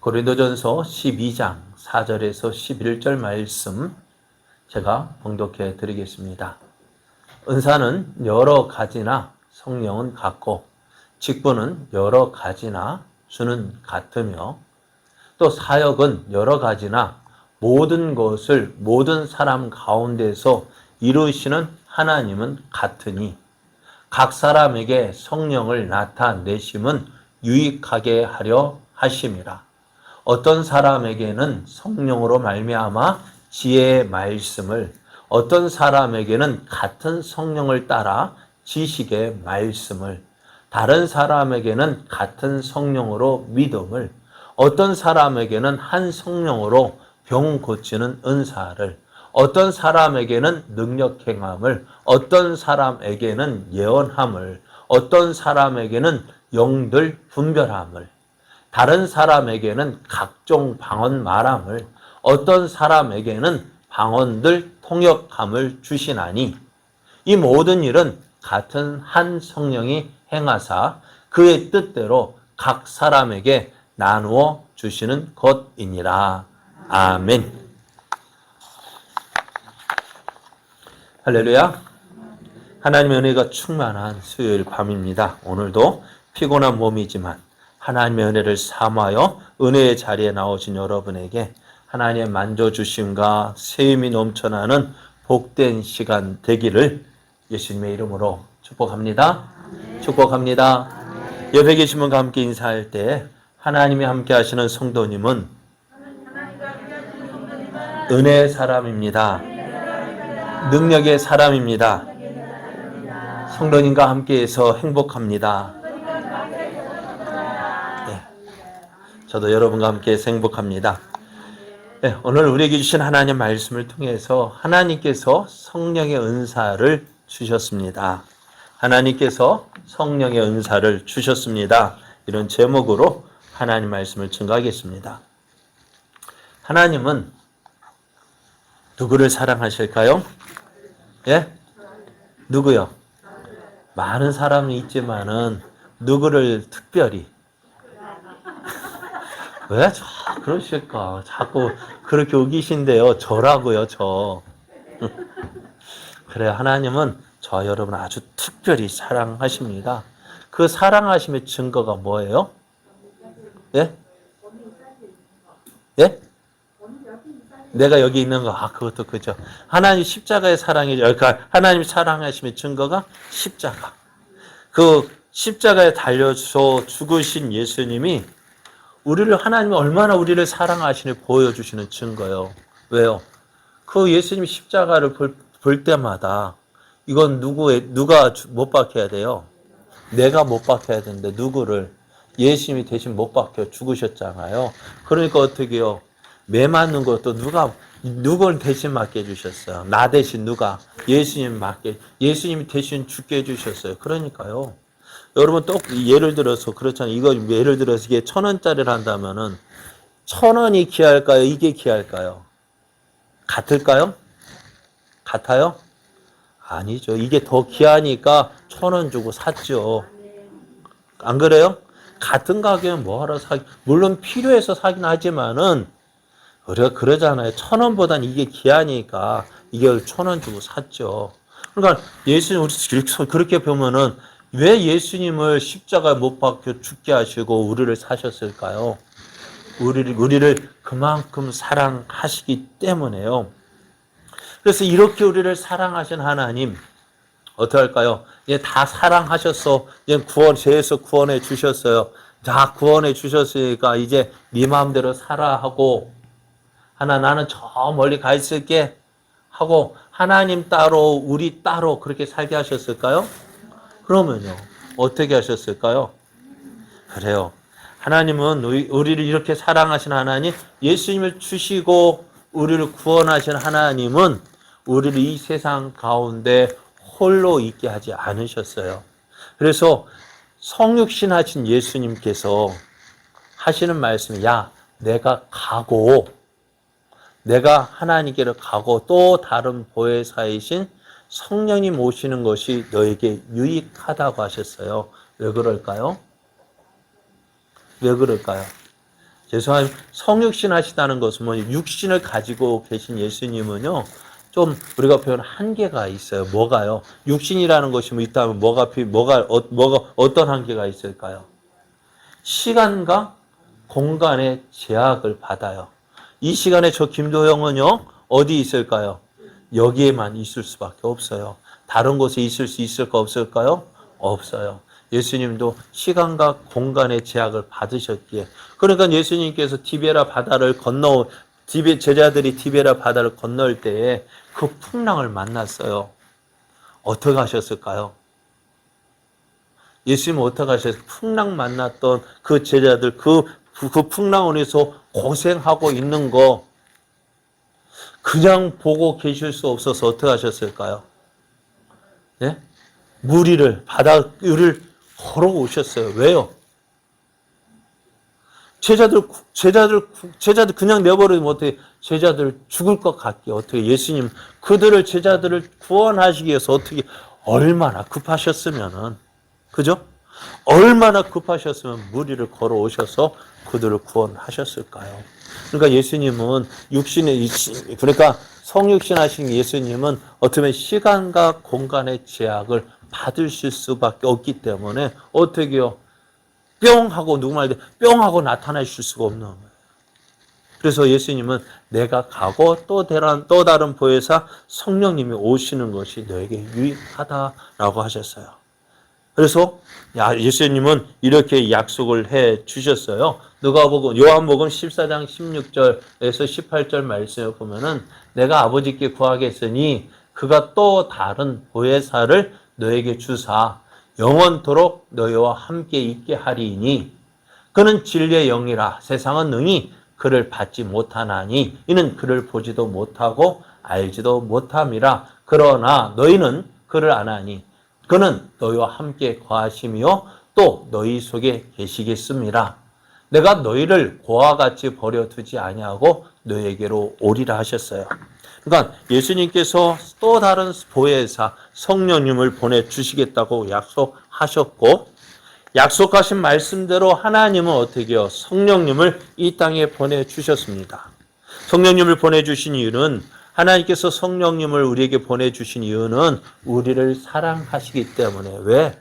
고린도전서 12장 4절에서 11절 말씀 제가 봉독해 드리겠습니다. 은사는 여러 가지나 성령은 같고 직분은 여러 가지나 주는 같으며 또 사역은 여러 가지나 모든 것을 모든 사람 가운데서 이루시는 하나님은 같으니 각 사람에게 성령을 나타내심은 유익하게 하려 하심이라. 어떤 사람에게는 성령으로 말미암아 지혜의 말씀을, 어떤 사람에게는 같은 성령을 따라 지식의 말씀을, 다른 사람에게는 같은 성령으로 믿음을, 어떤 사람에게는 한 성령으로 병 고치는 은사를, 어떤 사람에게는 능력 행함을, 어떤 사람에게는 예언함을, 어떤 사람에게는 영들 분별함을, 다른 사람에게는 각종 방언 말함을, 어떤 사람에게는 방언들 통역함을 주시나니 이 모든 일은 같은 한 성령이 행하사 그의 뜻대로 각 사람에게 나누어 주시는 것이니라. 아멘. 할렐루야. 하나님의 은혜가 충만한 수요일 밤입니다. 오늘도 피곤한 몸이지만 하나님의 은혜를 삼하여 은혜의 자리에 나오신 여러분에게 하나님의 만져주심과 세임이 넘쳐나는 복된 시간 되기를 예수님의 이름으로 축복합니다. 축복합니다. 옆에 계신 분과 함께 인사할 때 하나님이 함께 하시는 성도님은 은혜의 사람입니다. 능력의 사람입니다. 성도님과 함께해서 행복합니다. 네, 저도 여러분과 함께해서 행복합니다. 네, 오늘 우리에게 주신 하나님 말씀을 통해서 하나님께서 성령의 은사를 주셨습니다. 하나님께서 성령의 은사를 주셨습니다. 이런 제목으로 하나님 말씀을 증거하겠습니다. 하나님은 누구를 사랑하실까요? 예? 누구요? 많은 사람이 있지만은 누구를 특별히 왜 그러실까? 자꾸 그렇게 우기신데요. 저라고요, 저. 그래요. 하나님은 저 여러분 아주 특별히 사랑하십니다. 그 사랑하심의 증거가 뭐예요? 예? 예? 내가 여기 있는 거, 그것도 그죠. 하나님 십자가의 사랑이, 그러니까 하나님 사랑하심의 증거가 십자가. 그 십자가에 달려서 죽으신 예수님이 하나님이 얼마나 우리를 사랑하시니 보여주시는 증거예요. 왜요? 그 예수님 십자가를 볼 때마다 이건 누가 못 박혀야 돼요? 내가 못 박혀야 되는데 누구를? 예수님이 대신 못 박혀 죽으셨잖아요. 그러니까 어떻게 해요? 매 맞는 것도 누굴 대신 맞게 해주셨어요. 나 대신 누가? 예수님이 대신 죽게 해주셨어요. 그러니까요. 여러분 또 예를 들어서 그렇잖아요. 이거 예를 들어서 이게 1,000원짜리를 한다면은 1,000원이 귀할까요? 이게 귀할까요? 같을까요? 같아요? 아니죠. 이게 더 귀하니까 1,000원 주고 샀죠. 안 그래요? 같은 가격은 뭐하러 물론 필요해서 사긴 하지만은 우리가 그러잖아요. 1,000원보단 이게 귀하니까 이게 1,000원 주고 샀죠. 그러니까 예수님 우리 그렇게 보면은 왜 예수님을 십자가에 못 박혀 죽게 하시고 우리를 사셨을까요? 우리를 그만큼 사랑하시기 때문에요. 그래서 이렇게 우리를 사랑하신 하나님 어떻게 할까요? 이제 다 사랑하셨어. 이제 죄에서 구원해 주셨어요. 다 구원해 주셨으니까 이제 네 마음대로 살아 하고 나는 저 멀리 가 있을게 하고 하나님 따로 우리 따로 그렇게 살게 하셨을까요? 그러면요. 어떻게 하셨을까요? 그래요. 하나님은 우리를 이렇게 사랑하신 하나님, 예수님을 주시고 우리를 구원하신 하나님은 우리를 이 세상 가운데 홀로 있게 하지 않으셨어요. 그래서 성육신 하신 예수님께서 하시는 말씀이 내가 하나님께로 가고 또 다른 보혜사이신 성령님 오시는 것이 너에게 유익하다고 하셨어요. 왜 그럴까요? 죄송합니다. 성육신 하시다는 것은 뭐 육신을 가지고 계신 예수님은요, 좀 우리가 표현 한계가 있어요. 뭐가요? 육신이라는 것이 뭐 있다면 뭐가 어떤 한계가 있을까요? 시간과 공간의 제약을 받아요. 이 시간에 저 김도영은요, 어디 있을까요? 여기에만 있을 수밖에 없어요. 다른 곳에 있을 수 있을까 없을까요? 없어요. 예수님도 시간과 공간의 제약을 받으셨기에. 그러니까 예수님께서 제자들이 티베라 바다를 건널 때에 그 풍랑을 만났어요. 어떻게 하셨을까요? 예수님은 어떻게 하셨어요? 풍랑 만났던 그 제자들, 그 풍랑원에서 고생하고 있는 거 그냥 보고 계실 수 없어서 어떻게 하셨을까요? 네? 바다 위를 걸어오셨어요. 왜요? 제자들 그냥 내버리면 어떻게, 제자들 죽을 것 같게 어떻게 예수님 제자들을 구원하시기 위해서 어떻게 얼마나 급하셨으면은, 그죠? 얼마나 급하셨으면 무리를 걸어오셔서 그들을 구원하셨을까요? 그러니까 예수님은 그러니까 성육신 하신 예수님은 어떻게 보면 시간과 공간의 제약을 받으실 수밖에 없기 때문에 어떻게요? 뿅 하고 뿅 하고 나타나실 수가 없는 거예요. 그래서 예수님은 내가 가고 또 다른 보혜사 성령님이 오시는 것이 너에게 유익하다라고 하셨어요. 그래서 예수님은 이렇게 약속을 해 주셨어요. 요한복음 14장 16절에서 18절 말씀을 보면은 내가 아버지께 구하겠으니 그가 또 다른 보혜사를 너에게 주사 영원토록 너희와 함께 있게 하리니 그는 진리의 영이라 세상은 능히 그를 받지 못하나니 이는 그를 보지도 못하고 알지도 못함이라. 그러나 너희는 그를 아나니 그는 너희와 함께 거하시며 또 너희 속에 계시겠습니다. 내가 너희를 고와 같이 버려두지 아니하고 너희에게로 오리라 하셨어요. 그러니까 예수님께서 또 다른 보혜사 성령님을 보내주시겠다고 약속하셨고, 약속하신 말씀대로 하나님은 어떻게 해요? 성령님을 이 땅에 보내주셨습니다. 성령님을 보내주신 이유는, 하나님께서 성령님을 우리에게 보내주신 이유는 우리를 사랑하시기 때문에. 왜?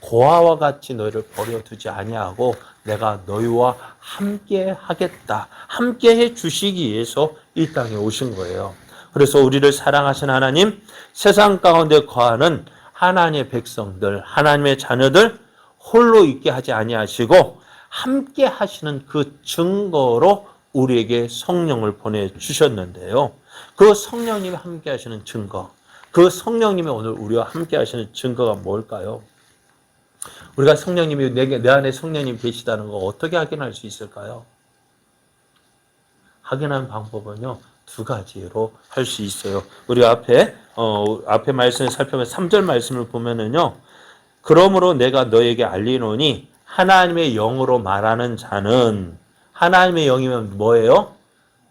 고아와 같이 너희를 버려두지 아니하고 내가 너희와 함께 하겠다. 함께 해 주시기 위해서 이 땅에 오신 거예요. 그래서 우리를 사랑하신 하나님, 세상 가운데 거하는 하나님의 백성들, 하나님의 자녀들 홀로 있게 하지 아니하시고 함께 하시는 그 증거로 우리에게 성령을 보내주셨는데요. 그 성령님이 함께 하시는 증거, 그 성령님이 오늘 우리와 함께 하시는 증거가 뭘까요? 우리가 성령님이 내 안에 성령님 계시다는 거 어떻게 확인할 수 있을까요? 확인하는 방법은요, 두 가지로 할 수 있어요. 우리 앞에 말씀을 살펴보면 3절 말씀을 보면은요, 그러므로 내가 너에게 알리노니 하나님의 영으로 말하는 자는, 하나님의 영이면 뭐예요?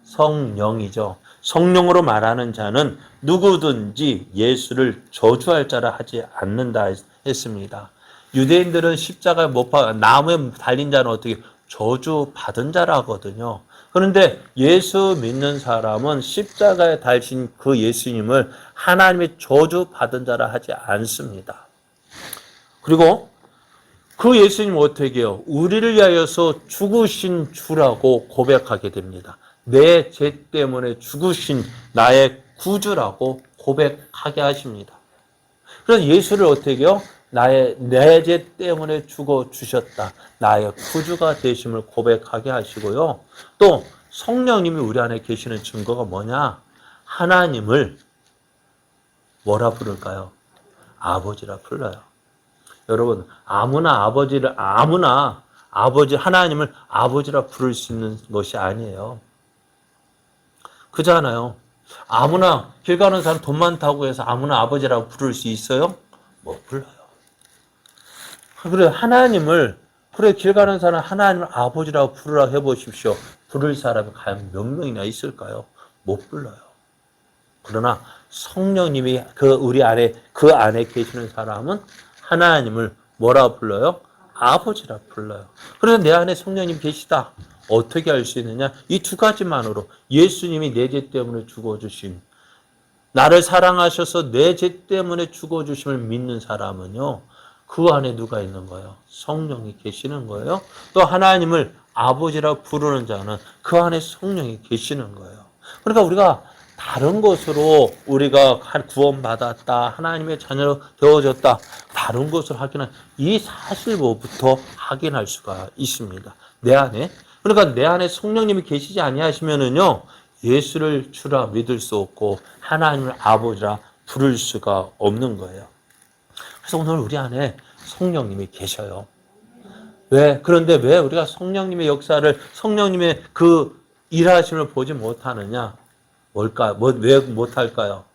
성령이죠. 성령으로 말하는 자는 누구든지 예수를 저주할 자라 하지 않는다 했습니다. 유대인들은 십자가에 나무에 달린 자는 어떻게 저주 받은 자라 하거든요. 그런데 예수 믿는 사람은 십자가에 달린 그 예수님을 하나님의 저주 받은 자라 하지 않습니다. 그리고 그 예수님 어떻게 해요? 우리를 위하여서 죽으신 주라고 고백하게 됩니다. 내 죄 때문에 죽으신 나의 구주라고 고백하게 하십니다. 그래서 예수를 어떻게 해요? 내 죄 때문에 죽어 주셨다. 나의 구주가 되심을 고백하게 하시고요. 또 성령님이 우리 안에 계시는 증거가 뭐냐? 하나님을 뭐라 부를까요? 아버지라 불러요. 여러분, 하나님을 아버지라 부를 수 있는 것이 아니에요. 그렇잖아요. 아무나 길 가는 사람 돈 많다고 해서 아무나 아버지라고 부를 수 있어요? 못 불러요. 그래, 길 가는 사람 하나님을 아버지라고 부르라 해보십시오. 부를 사람이 과연 몇 명이나 있을까요? 못 불러요. 그러나 성령님이 그 안에 계시는 사람은 하나님을 뭐라 불러요? 아버지라 불러요. 그래서 내 안에 성령님 계시다. 어떻게 알 수 있느냐? 이 두 가지만으로 예수님이 내 죄 때문에 죽어주심, 나를 사랑하셔서 내 죄 때문에 죽어주심을 믿는 사람은요, 그 안에 누가 있는 거예요? 성령이 계시는 거예요. 또 하나님을 아버지라 부르는 자는 그 안에 성령이 계시는 거예요. 그러니까 우리가 다른 것으로 우리가 구원받았다, 하나님의 자녀로 되어졌다, 다른 것을 확인한 이 사실부터 확인할 수가 있습니다. 내 안에. 그러니까 내 안에 성령님이 계시지 아니하시면은요, 예수를 주라 믿을 수 없고 하나님을 아버지라 부를 수가 없는 거예요. 그래서 오늘 우리 안에 성령님이 계셔요. 왜? 그런데 왜 우리가 성령님의 역사를, 성령님의 그 일하심을 보지 못하느냐? 뭘까? 왜 못할까요?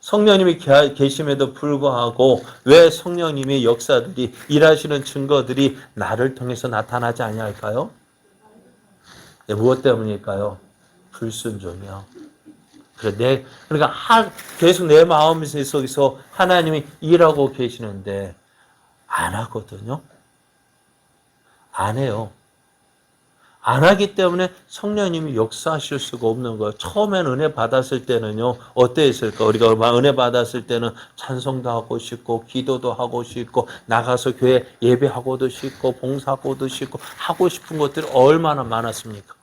성령님이 계심에도 불구하고 왜 성령님의 역사들이, 일하시는 증거들이 나를 통해서 나타나지 아니할까요? 무엇 때문일까요? 불순종이요. 그러니까 계속 내 마음 속에서 하나님이 일하고 계시는데 안 하거든요. 안 해요. 안 하기 때문에 성령님이 역사하실 수가 없는 거예요. 처음엔 은혜 받았을 때는요, 어땠을까? 우리가 은혜 받았을 때는 찬송도 하고 싶고, 기도도 하고 싶고, 나가서 교회 예배하고도 싶고, 봉사하고도 싶고, 하고 싶은 것들이 얼마나 많았습니까?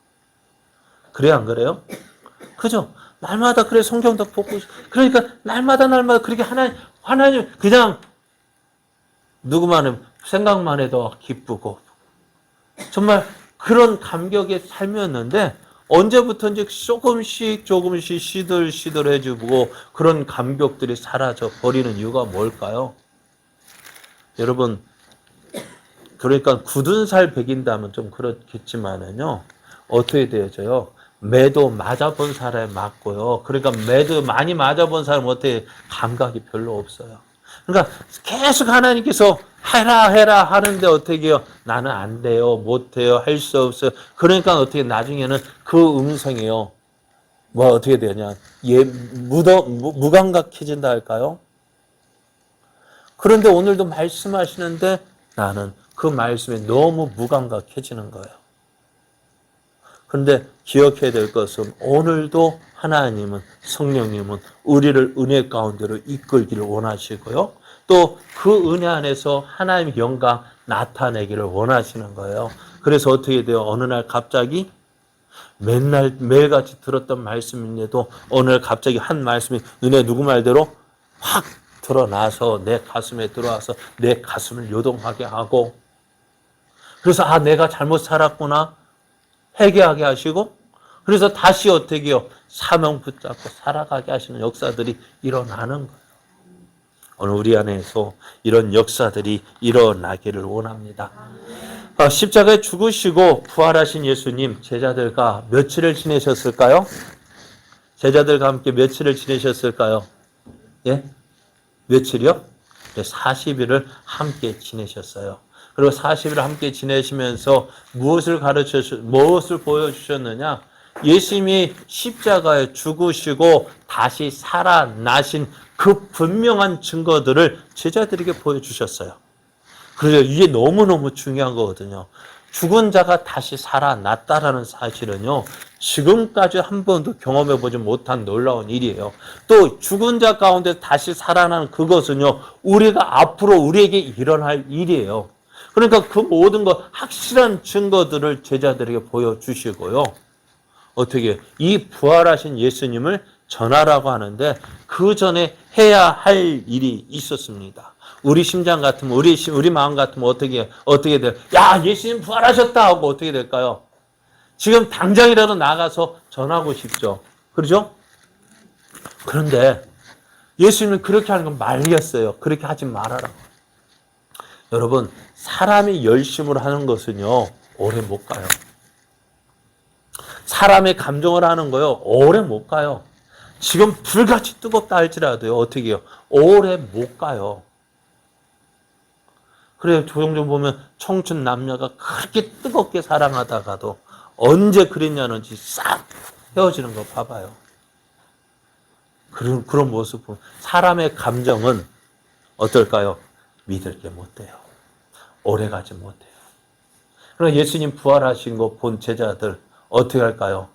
그래요, 안 그래요? 그죠? 날마다 그래, 성경도 보고, 그러니까 날마다 그렇게 하나님, 그냥 누구만 생각만 해도 기쁘고, 정말 그런 감격에 삶이었는데, 언제부턴지 조금씩 시들시들해지고, 그런 감격들이 사라져 버리는 이유가 뭘까요? 여러분, 그러니까 굳은 살 배긴다면 좀 그렇겠지만은요, 어떻게 되어져요? 매도 맞아본 사람에 맞고요. 그러니까 매도 많이 맞아본 사람은 어떻게 감각이 별로 없어요. 그러니까 계속 하나님께서 해라 하는데 어떻게 해요? 나는 안 돼요, 못 해요, 할 수 없어요. 그러니까 어떻게 나중에는 그 음성이요, 어떻게 되냐? 무감각해진다 할까요? 그런데 오늘도 말씀하시는데 나는 그 말씀에 너무 무감각해지는 거예요. 그런데 기억해야 될 것은 오늘도 하나님은, 성령님은 우리를 은혜 가운데로 이끌기를 원하시고요. 또 그 은혜 안에서 하나님의 영광 나타내기를 원하시는 거예요. 그래서 어떻게 돼요? 어느 날 갑자기 매일같이 들었던 말씀인데도 어느 날 갑자기 한 말씀이 눈에 누구 말대로 확 드러나서 내 가슴에 들어와서 내 가슴을 요동하게 하고, 그래서 내가 잘못 살았구나 회개하게 하시고, 그래서 다시 어떻게 해요? 사명 붙잡고 살아가게 하시는 역사들이 일어나는 거예요. 오늘 우리 안에서 이런 역사들이 일어나기를 원합니다. 십자가에 죽으시고 부활하신 예수님, 제자들과 며칠을 지내셨을까요? 제자들과 함께 며칠을 지내셨을까요? 예? 며칠이요? 40일을 함께 지내셨어요. 그리고 40일을 함께 지내시면서 무엇을 보여주셨느냐? 예수님이 십자가에 죽으시고 다시 살아나신 그 분명한 증거들을 제자들에게 보여주셨어요. 그래서 이게 너무너무 중요한 거거든요. 죽은 자가 다시 살아났다라는 사실은요, 지금까지 한 번도 경험해보지 못한 놀라운 일이에요. 또 죽은 자 가운데 다시 살아나는 그것은요, 우리가 앞으로 우리에게 일어날 일이에요. 그러니까 그 모든 것, 확실한 증거들을 제자들에게 보여주시고요. 어떻게 이 부활하신 예수님을 전하라고 하는데 그 전에 해야 할 일이 있었습니다. 우리 심장 같으면, 우리 마음 같으면 어떻게 돼요? 야, 예수님 부활하셨다 하고 어떻게 될까요? 지금 당장이라도 나가서 전하고 싶죠. 그렇죠? 그런데 예수님은 그렇게 하는 건 말렸어요. 그렇게 하지 말아라고. 여러분, 사람이 열심으로 하는 것은요, 오래 못 가요. 사람의 감정을 하는 거요, 오래 못 가요. 지금 불같이 뜨겁다 할지라도요, 어떻게 해요? 오래 못 가요. 그래요. 종종 보면 청춘 남녀가 그렇게 뜨겁게 사랑하다가도 언제 그랬냐는지 싹 헤어지는 거 봐봐요. 그런 모습 보면 사람의 감정은 어떨까요? 믿을 게 못 돼요. 오래 가지 못해요. 그러나 예수님 부활하신 거 본 제자들 어떻게 할까요?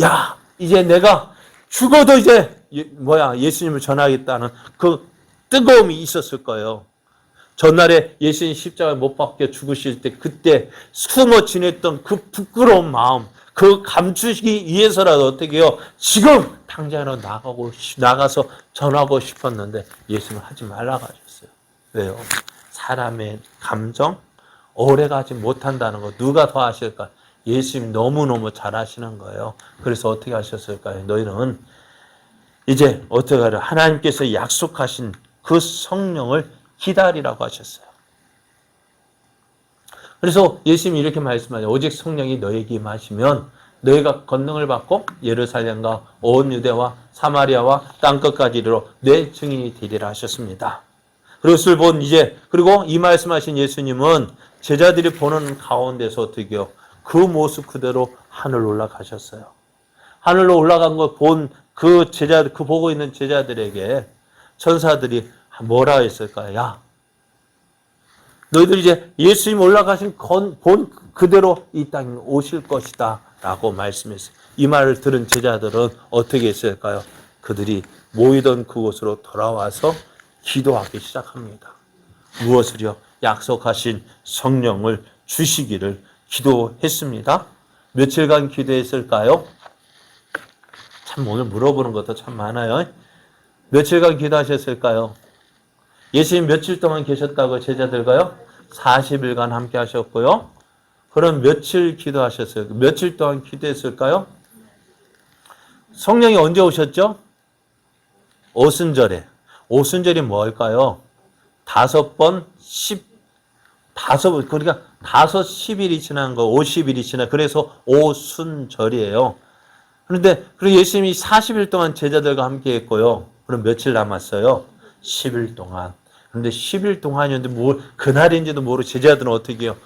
야, 이제 내가 죽어도 이제 예수님을 전하겠다는 그 뜨거움이 있었을 거예요. 전날에 예수님 십자가에 못 박혀 죽으실 때 그때 숨어 지냈던 그 부끄러운 마음, 그 감추기 위해서라도 어떻게 해요? 지금 당장으로 나가서 전하고 싶었는데 예수님은 하지 말라고 하셨어요. 왜요? 사람의 감정 오래가지 못한다는 거 누가 더 아실까? 예수님이 너무너무 잘 아시는 거예요. 그래서 어떻게 하셨을까요? 너희는 이제 어떻게 하려? 하나님께서 약속하신 그 성령을 기다리라고 하셨어요. 그래서 예수님이 이렇게 말씀하죠. 오직 성령이 너에게 임하시면 너희가 권능을 받고 예루살렘과 온 유대와 사마리아와 땅끝까지 이르러 내 증인이 되리라 하셨습니다. 그것을 그리고 이 말씀하신 예수님은 제자들이 보는 가운데서 어떻게 해요? 그 모습 그대로 하늘로 올라가셨어요. 하늘로 올라간 걸 본 그 보고 있는 제자들에게 천사들이 뭐라 했을까요? 야, 너희들 이제 예수님 올라가신 본 그대로 이 땅에 오실 것이다 라고 말씀했어요. 이 말을 들은 제자들은 어떻게 했을까요? 그들이 모이던 그곳으로 돌아와서 기도하기 시작합니다. 무엇을요? 약속하신 성령을 주시기를 기도했습니다. 며칠간 기도했을까요? 참 오늘 물어보는 것도 참 많아요. 며칠간 기도하셨을까요? 예수님 며칠 동안 계셨다고 제자들과요? 40일간 함께 하셨고요. 그럼 며칠 기도하셨어요? 며칠 동안 기도했을까요? 성령이 언제 오셨죠? 오순절에. 오순절이 뭘까요? 5번, 그러니까 10일이 지난 거, 50일이 지나, 그래서 오순절이에요. 그리고 예수님이 40일 동안 제자들과 함께 했고요. 그럼 며칠 남았어요? 10일 동안. 그런데 10일 동안이었는데 그날인지도 모르고 제자들은 어떻게 해요?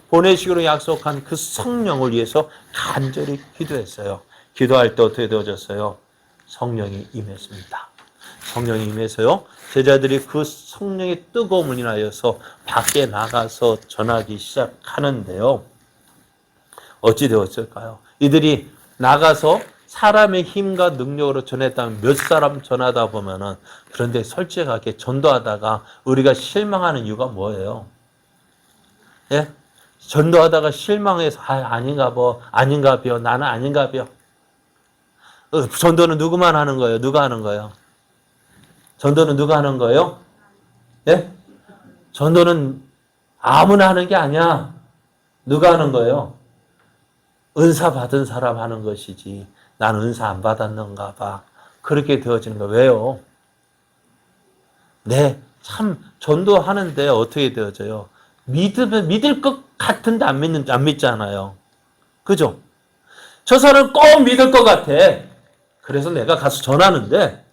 보내시기로 약속한 그 성령을 위해서 간절히 기도했어요. 기도할 때 어떻게 되어졌어요? 성령이 임했습니다. 성령이 임해서요. 제자들이 그 성령의 뜨거움을 인하여서 밖에 나가서 전하기 시작하는데요. 어찌 되었을까요? 이들이 나가서 사람의 힘과 능력으로 전했다면 몇 사람 전하다 보면은 그런데 솔직하게 전도하다가 우리가 실망하는 이유가 뭐예요? 예? 전도하다가 실망해서 아닌가 봐요. 나는 아닌가 봐요. 전도는 누구만 하는 거예요? 누가 하는 거예요? 전도는 누가 하는 거예요? 예? 전도는 아무나 하는 게 아니야. 누가 하는 거예요? 은사 받은 사람 하는 것이지. 난 은사 안 받았는가 봐. 그렇게 되어지는 거예요. 왜요? 네, 참 전도하는데 어떻게 되어져요? 믿을 것 같은데 안 믿잖아요. 그죠? 저 사람 꼭 믿을 것 같아. 그래서 내가 가서 전하는데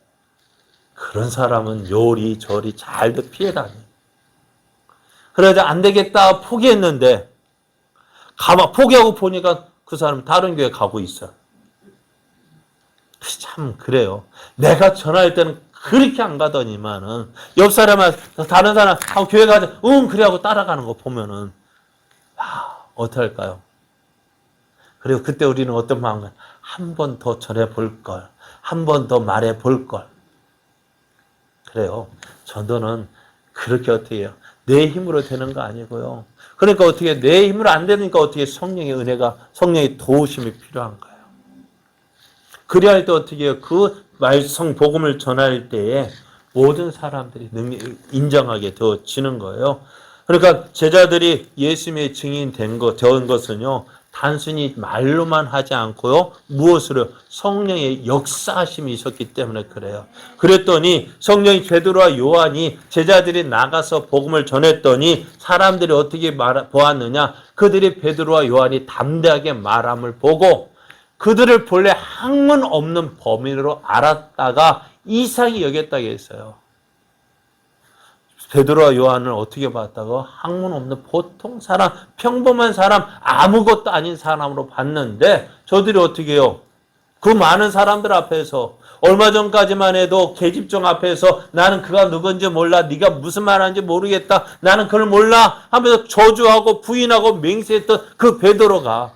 그런 사람은 요리조리 잘도 피해 다녀. 그래서 안 되겠다 포기했는데 포기하고 보니까 그 사람 다른 교회 가고 있어. 참 그래요. 내가 전화할 때는 그렇게 안 가더니만은 옆 다른 사람 교회 가자. 그래 하고 따라가는 거 보면은 어떻게 할까요? 그리고 그때 우리는 어떤 마음을 한 번 더 전해 볼 걸. 한 번 더 말해 볼 걸. 그래요. 전도는 그렇게 어떻게 해요? 내 힘으로 되는 거 아니고요. 그러니까 어떻게 내 힘으로 안 되니까 어떻게 성령의 도우심이 필요한 거예요. 그래야 할 때 어떻게 해요? 그 복음을 전할 때에 모든 사람들이 인정하게 되어지는 거예요. 그러니까 제자들이 예수님의 증인 된 것은요, 단순히 말로만 하지 않고요, 무엇으로? 성령의 역사하심이 있었기 때문에 그래요. 그랬더니 성령이 베드로와 요한이 제자들이 나가서 복음을 전했더니 사람들이 어떻게 보았느냐? 그들이 베드로와 요한이 담대하게 말함을 보고 그들을 본래 학문 없는 범인으로 알았다가 이상히 여겼다고 했어요. 베드로와 요한을 어떻게 봤다고? 학문 없는 보통 사람, 평범한 사람, 아무것도 아닌 사람으로 봤는데 저들이 어떻게 해요? 그 많은 사람들 앞에서 얼마 전까지만 해도 계집종 앞에서 나는 그가 누군지 몰라. 네가 무슨 말하는지 모르겠다. 나는 그걸 몰라 하면서 저주하고 부인하고 맹세했던 그 베드로가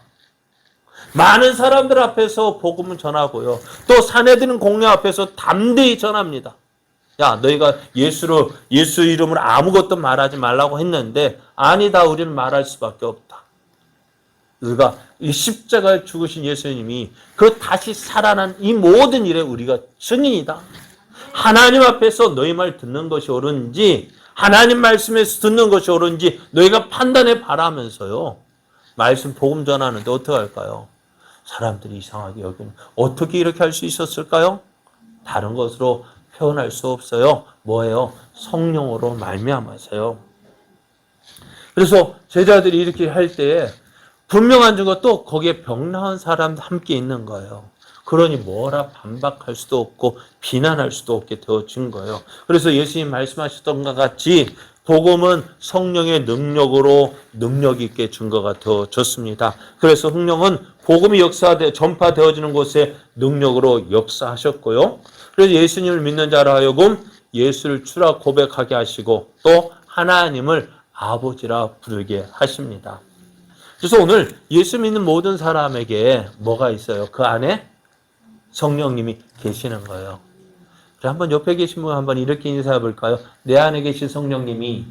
많은 사람들 앞에서 복음을 전하고요. 또 사내들은 공회 앞에서 담대히 전합니다. 야, 너희가 예수 이름으로 아무것도 말하지 말라고 했는데 아니다, 우리는 말할 수밖에 없다. 우리가 이 십자가에 죽으신 예수님이 그 다시 살아난 이 모든 일에 우리가 증인이다. 하나님 앞에서 너희 말 듣는 것이 옳은지 하나님 말씀에서 듣는 것이 옳은지 너희가 판단해 바라면서요. 말씀 복음 전하는데 어떻게 할까요? 사람들이 이상하게 여기는 어떻게 이렇게 할 수 있었을까요? 다른 것으로 표현할 수 없어요. 뭐예요? 성령으로 말미암아서요. 그래서 제자들이 이렇게 할 때에 분명한 증거 또 거기에 병 나은 사람도 함께 있는 거예요. 그러니 뭐라 반박할 수도 없고 비난할 수도 없게 되어진 거예요. 그래서 예수님 말씀하셨던 것 같이 복음은 성령의 능력으로 능력 있게 증거가 되어졌습니다. 그래서 성령은 복음이 전파되어지는 곳에 능력으로 역사하셨고요. 그래서 예수님을 믿는 자로 하여금 예수를 주라 고백하게 하시고 또 하나님을 아버지라 부르게 하십니다. 그래서 오늘 예수 믿는 모든 사람에게 뭐가 있어요? 그 안에 성령님이 계시는 거예요. 한번 옆에 계신 분 한번 이렇게 인사해 볼까요? 내 안에 계신 성령님이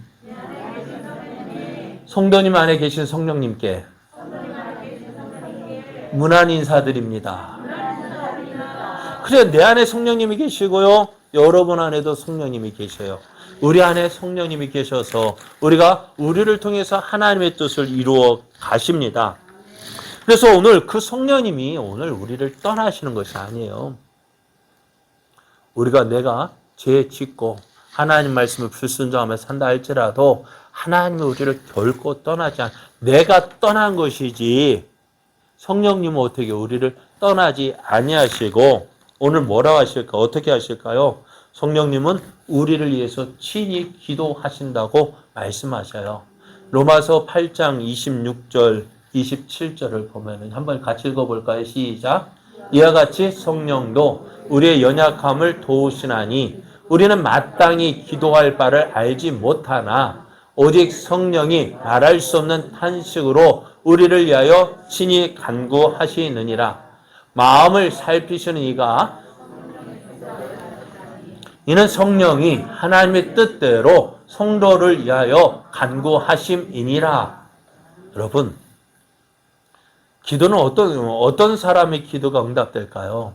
성도님 안에 계신 성령님께 문안 인사드립니다. 그래, 내 안에 성령님이 계시고요. 여러분 안에도 성령님이 계셔요. 우리 안에 성령님이 계셔서 우리를 통해서 하나님의 뜻을 이루어 가십니다. 그래서 오늘 그 성령님이 오늘 우리를 떠나시는 것이 아니에요. 내가 죄 짓고 하나님 말씀을 불순종하며 산다 할지라도 하나님이 우리를 결코 떠나지 않아. 내가 떠난 것이지 성령님은 어떻게 우리를 떠나지 아니하시고 오늘 뭐라고 하실까? 어떻게 하실까요? 성령님은 우리를 위해서 친히 기도하신다고 말씀하셔요. 로마서 8장 26절, 27절을 보면 한번 같이 읽어볼까요? 시작. 이와 같이 성령도 우리의 연약함을 도우시나니 우리는 마땅히 기도할 바를 알지 못하나 오직 성령이 말할 수 없는 탄식으로 우리를 위하여 친히 간구하시느니라. 마음을 살피시는 이는 성령이 하나님의 뜻대로 성도를 위하여 간구하심이니라. 여러분, 기도는 어떤 사람의 기도가 응답될까요?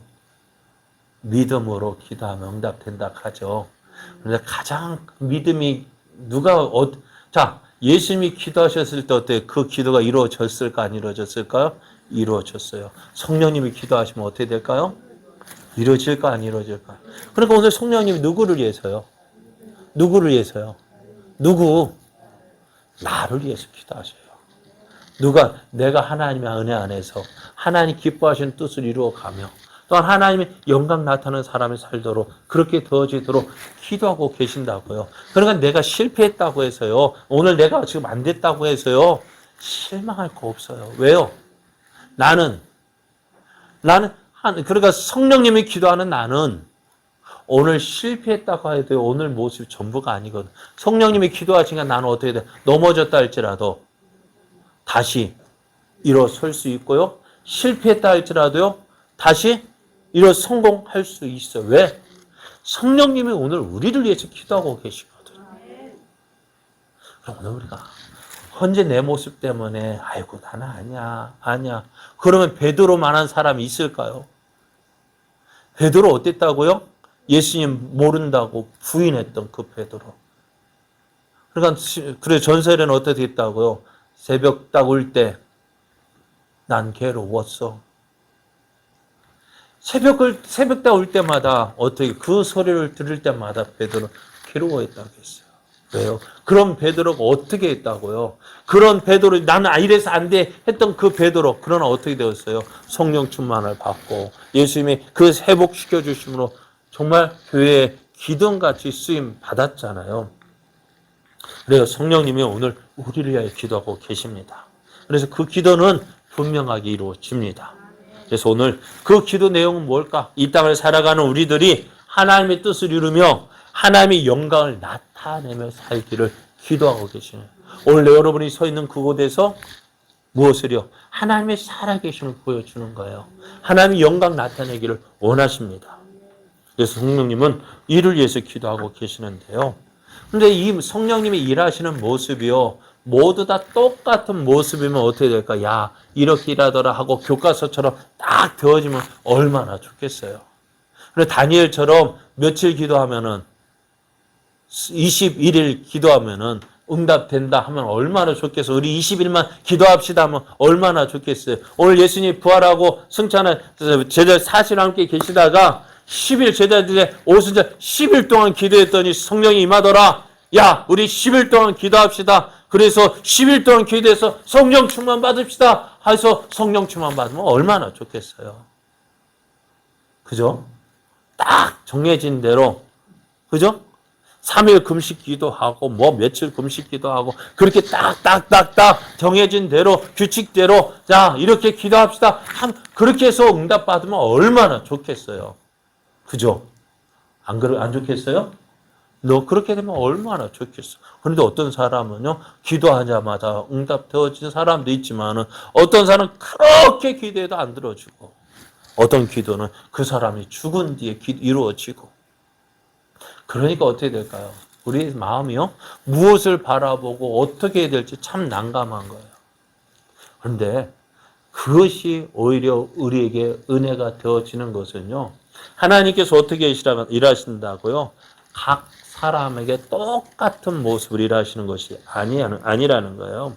믿음으로 기도하면 응답된다 하죠. 그런데 가장 믿음이 예수님이 기도하셨을 때 어때? 그 기도가 이루어졌을까 안 이루어졌을까요? 이루어졌어요. 성령님이 기도하시면 어떻게 될까요? 이루어질까 안 이루어질까? 그러니까 오늘 성령님이 누구를 위해서요? 누구를 위해서요? 나를 위해서 기도하셔요. 내가 하나님의 은혜 안에서 하나님 기뻐하시는 뜻을 이루어가며 또한 하나님의 영광 나타나는 사람이 살도록 그렇게 되어지도록 기도하고 계신다고요. 그러니까 내가 실패했다고 해서요. 오늘 내가 지금 안 됐다고 해서요. 실망할 거 없어요. 왜요? 그러니까 성령님이 기도하는 나는 오늘 실패했다고 해도 오늘 모습이 전부가 아니거든. 성령님이 기도하시니까 나는 어떻게 돼? 넘어졌다 할지라도 다시 일어설 수 있고요. 실패했다 할지라도요. 다시 성공할 수 있어. 왜? 성령님이 오늘 우리를 위해서 기도하고 계시거든요. 그럼 오늘 우리가 현재 내 모습 때문에 아이고 나는 아니야. 그러면 베드로만한 사람이 있을까요? 베드로 어땠다고요? 예수님 모른다고 부인했던 그 베드로. 그러니까 그래 전설에는 어떻게 했다고요? 새벽 딱 올 때 난 괴로웠어. 새벽 딱 올 때마다 어떻게 그 소리를 들을 때마다 베드로 괴로워했다고 했어요. 왜요? 그런 베드로가 어떻게 했다고요? 그런 베드로 나는 이래서 안 돼 했던 그 베드로 그러나 어떻게 되었어요? 성령 충만을 받고 예수님이 그 회복시켜 주심으로 정말 교회에 기둥같이 쓰임 받았잖아요. 그래서 성령님이 오늘 우리를 위하여 기도하고 계십니다. 그래서 그 기도는 분명하게 이루어집니다. 그래서 오늘 그 기도 내용은 뭘까? 이 땅을 살아가는 우리들이 하나님의 뜻을 이루며 하나님의 영광을 나타내며 살기를 기도하고 계시네요. 오늘 여러분이 서 있는 그곳에서 무엇을요? 하나님의 살아계심을 보여주는 거예요. 하나님의 영광 나타내기를 원하십니다. 그래서 성령님은 이를 위해서 기도하고 계시는데요. 근데 이 성령님이 일하시는 모습이요, 모두 다 똑같은 모습이면 어떻게 될까? 야, 이렇게 일하더라 하고 교과서처럼 딱 되어지면 얼마나 좋겠어요. 그런데 다니엘처럼 며칠 기도하면은 21일 기도하면은 응답된다 하면 얼마나 좋겠어. 우리 20일만 기도합시다 하면 얼마나 좋겠어요. 오늘 예수님이 부활하고 승천한 제자 40일 함께 계시다가 10일 제자들의 오순절 10일 동안 기도했더니 성령이 임하더라. 야, 우리 10일 동안 기도합시다. 그래서 10일 동안 기도해서 성령 충만 받읍시다. 해서 성령 충만 받으면 얼마나 좋겠어요. 그죠? 딱 정해진 대로, 그죠? 3일 금식 기도하고 며칠 금식 기도하고 그렇게 딱딱딱딱 정해진 대로 규칙대로 자 이렇게 기도합시다. 그렇게 해서 응답 받으면 얼마나 좋겠어요. 그죠? 안 좋겠어요? 너 그렇게 되면 얼마나 좋겠어. 그런데 어떤 사람은요, 기도하자마자 응답되어진 사람도 있지만은 어떤 사람은 그렇게 기도해도 안 들어주고 어떤 기도는 그 사람이 죽은 뒤에 이루어지고. 그러니까 어떻게 될까요? 우리 마음이요, 무엇을 바라보고 어떻게 해야 될지 참 난감한 거예요. 그런데 그것이 오히려 우리에게 은혜가 되어지는 것은요, 하나님께서 어떻게 일하신다고요? 각 사람에게 똑같은 모습을 일하시는 것이 아니라는 거예요.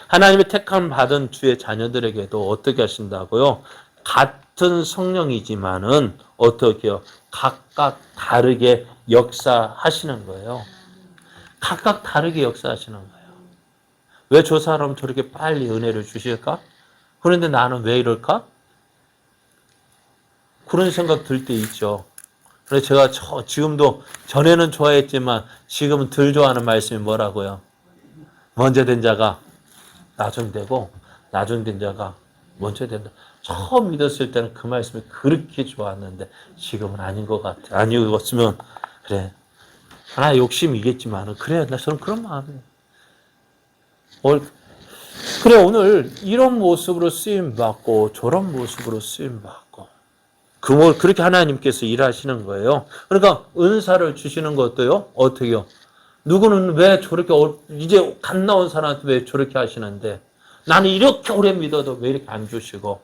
하나님의 택함 받은 주의 자녀들에게도 어떻게 하신다고요? 같은 성령이지만은 어떻게요? 각각 다르게 역사하시는 거예요. 각각 다르게 역사하시는 거예요. 왜 저 사람은 저렇게 빨리 은혜를 주실까? 그런데 나는 왜 이럴까? 그런 생각 들 때 있죠. 그래서 제가 지금도 전에는 좋아했지만 지금은 덜 좋아하는 말씀이 뭐라고요? 먼저 된 자가 나중 되고 나중 된 자가 먼저 된다. 처음 믿었을 때는 그 말씀이 그렇게 좋았는데 지금은 아닌 것 같아. 아니었으면 그래. 하나 욕심이겠지만 그래. 저는 그런 마음이에요. 그래 오늘 이런 모습으로 쓰임 받고 저런 모습으로 쓰임 받고 그렇게 하나님께서 일하시는 거예요. 그러니까 은사를 주시는 것도요. 어떻게요? 누구는 왜 저렇게 이제 갓 나온 사람한테 왜 저렇게 하시는데 나는 이렇게 오래 믿어도 왜 이렇게 안 주시고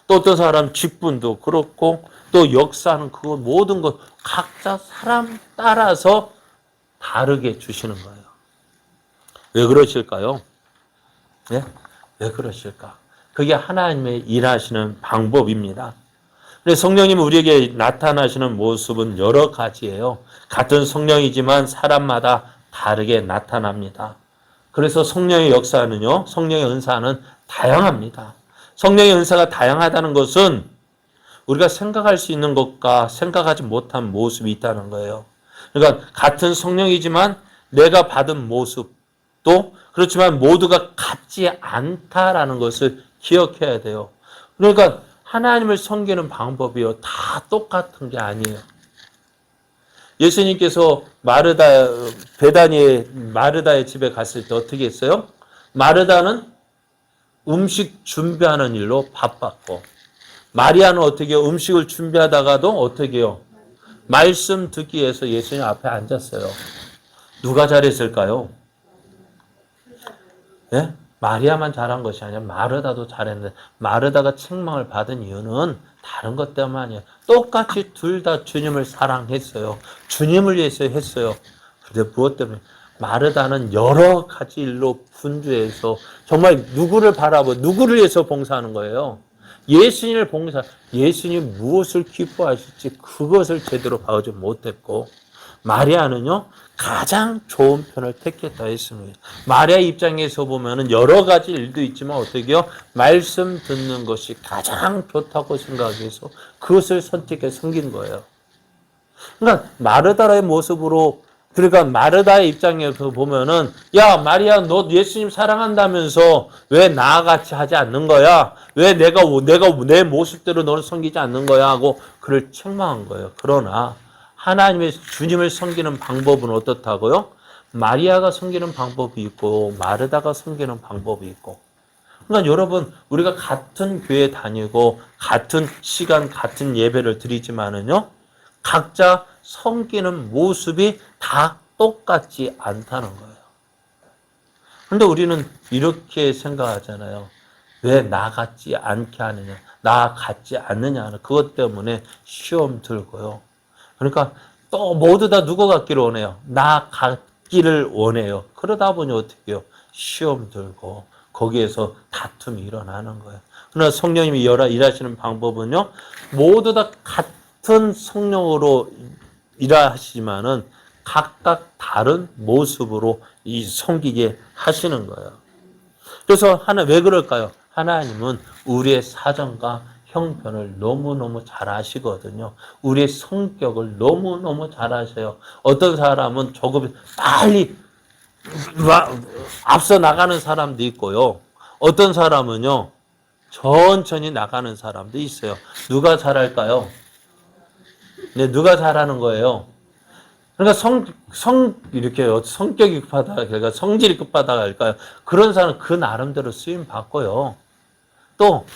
또 어떤 사람 직분도 그렇고 또 역사는 그거 모든 것 각자 사람 따라서 다르게 주시는 거예요. 왜 그러실까요? 네? 왜 그러실까? 그게 하나님의 일하시는 방법입니다. 성령님 우리에게 나타나시는 모습은 여러 가지예요. 같은 성령이지만 사람마다 다르게 나타납니다. 그래서 성령의 역사는요, 성령의 은사는 다양합니다. 성령의 은사가 다양하다는 것은 우리가 생각할 수 있는 것과 생각하지 못한 모습이 있다는 거예요. 그러니까 같은 성령이지만 내가 받은 모습도 그렇지만 모두가 같지 않다라는 것을 기억해야 돼요. 그러니까 하나님을 섬기는 방법이요, 다 똑같은 게 아니에요. 예수님께서 베다니의 마르다의 집에 갔을 때 어떻게 했어요? 마르다는 음식 준비하는 일로 바빴고 마리아는 어떻게 해요? 음식을 준비하다가도 어떻게 해요? 말씀 듣기 위해서 예수님 앞에 앉았어요. 누가 잘했을까요? 예? 마리아만 잘한 것이 아니라 마르다도 잘했는데 마르다가 책망을 받은 이유는 다른 것 때문 아니에요. 똑같이 둘 다 주님을 사랑했어요. 주님을 위해서 했어요. 그런데 무엇 때문에? 마르다는 여러 가지 일로 분주해서 정말 누구를 위해서 봉사하는 거예요. 예수님을 예수님 무엇을 기뻐하실지 그것을 제대로 봐오지 못했고 마리아는요, 가장 좋은 편을 택했다 했습니다. 마리아 입장에서 보면은 여러 가지 일도 있지만 어떻게요? 말씀 듣는 것이 가장 좋다고 생각해서 그것을 선택해 섬긴 거예요. 그러니까 마르다의 모습으로 그러니까 마르다의 입장에서 보면은 야 마리아 너 예수님 사랑한다면서 왜 나와 같이 하지 않는 거야? 왜 내가 내 모습대로 너를 섬기지 않는 거야? 하고 그를 책망한 거예요. 그러나 하나님의 주님을 섬기는 방법은 어떻다고요? 마리아가 섬기는 방법이 있고 마르다가 섬기는 방법이 있고. 그러니까 여러분 우리가 같은 교회 다니고 같은 시간 같은 예배를 드리지만은요. 각자 섬기는 모습이 다 똑같지 않다는 거예요. 그런데 우리는 이렇게 생각하잖아요. 왜 나 같지 않게 하느냐, 나 같지 않느냐 하는 그것 때문에 시험 들고요. 그러니까 또 모두 다 누구 같기를 원해요? 나 같기를 원해요. 그러다 보니 어떻게 해요? 시험 들고 거기에서 다툼이 일어나는 거예요. 그러나 성령님이 일하시는 방법은요. 모두 다 같은 성령으로 일하시지만은 각각 다른 모습으로 이 섬기게 하시는 거예요. 그래서 왜 그럴까요? 하나님은 우리의 사정과 형편을 너무너무 잘 아시거든요. 우리의 성격을 너무너무 잘 아셔요. 어떤 사람은 조금 빨리 앞서 나가는 사람도 있고요. 어떤 사람은요. 천천히 나가는 사람도 있어요. 누가 잘할까요? 네, 누가 잘하는 거예요? 그러니까 이렇게 성격이 급하다, 그러니까 성질이 급하다 할까요? 그런 사람은 그 나름대로 쓰임 받고요. 또,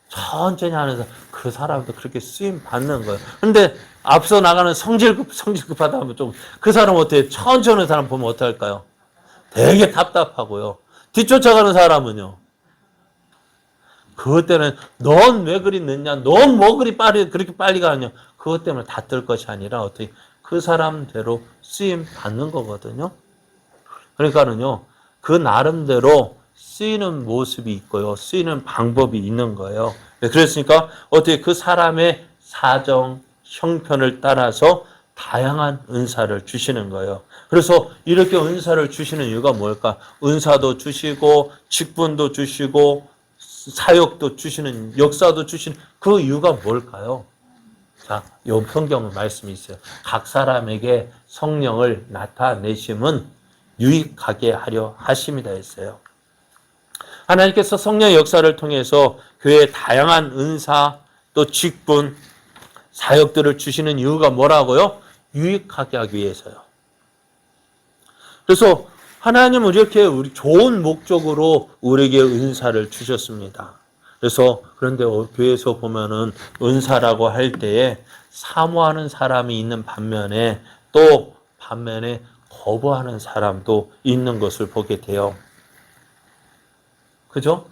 천천히 하는 사람, 그 사람도 그렇게 쓰임 받는 거예요. 근데 앞서 나가는 성질 급하다 하면 좀, 그 사람은 어떻게, 천천히 하는 사람 보면 어떨까요? 되게 답답하고요. 뒤쫓아가는 사람은요. 그것 때문에, 넌 왜 그리 늦냐? 넌 뭐 그렇게 빨리 가냐? 그것 때문에 다툴 것이 아니라, 어떻게, 그 사람대로 쓰임 받는 거거든요. 그러니까는요, 그 나름대로 쓰이는 모습이 있고요. 쓰이는 방법이 있는 거예요. 그랬으니까 어떻게 그 사람의 사정, 형편을 따라서 다양한 은사를 주시는 거예요. 그래서 이렇게 은사를 주시는 이유가 뭘까? 은사도 주시고, 직분도 주시고, 사역도 주시는, 역사도 주시는 그 이유가 뭘까요? 자, 요 성경 말씀이 있어요. 각 사람에게 성령을 나타내심은 유익하게 하려 하심이다 했어요. 하나님께서 성령의 역사를 통해서 교회에 다양한 은사, 또 직분, 사역들을 주시는 이유가 뭐라고요? 유익하게 하기 위해서요. 그래서 하나님은 이렇게 우리 좋은 목적으로 우리에게 은사를 주셨습니다. 그래서 그런데 교회에서 보면은 은사라고 할 때에 사모하는 사람이 있는 반면에 또 반면에 거부하는 사람도 있는 것을 보게 돼요. 그죠?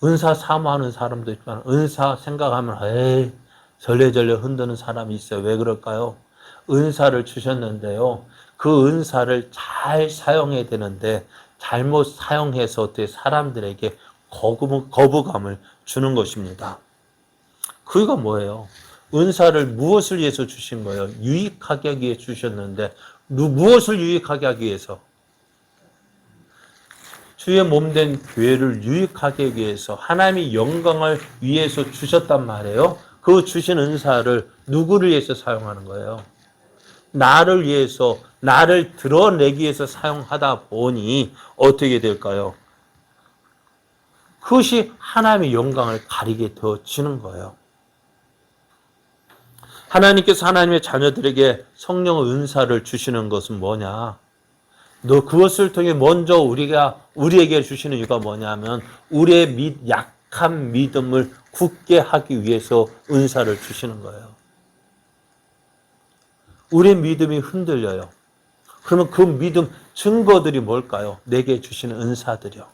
은사 사모하는 사람도 있지만 은사 생각하면 에이 절레절레 흔드는 사람이 있어요. 왜 그럴까요? 은사를 주셨는데요. 그 은사를 잘 사용해야 되는데 잘못 사용해서 어떻게 사람들에게 거부감을 주는 것입니다. 그가 뭐예요? 은사를 무엇을 위해서 주신 거예요? 유익하게 하기 위해 주셨는데 무엇을 유익하게 하기 위해서? 주의 몸된 교회를 유익하게 하기 위해서 하나님의 영광을 위해서 주셨단 말이에요. 그 주신 은사를 누구를 위해서 사용하는 거예요? 나를 위해서, 나를 드러내기 위해서 사용하다 보니 어떻게 될까요? 그것이 하나님의 영광을 가리게 되어지는 거예요. 하나님께서 하나님의 자녀들에게 성령의 은사를 주시는 것은 뭐냐? 그것을 통해 먼저 우리에게 주시는 이유가 뭐냐면 우리의 약한 믿음을 굳게 하기 위해서 은사를 주시는 거예요. 우리의 믿음이 흔들려요. 그러면 그 믿음 증거들이 뭘까요? 내게 주시는 은사들이요.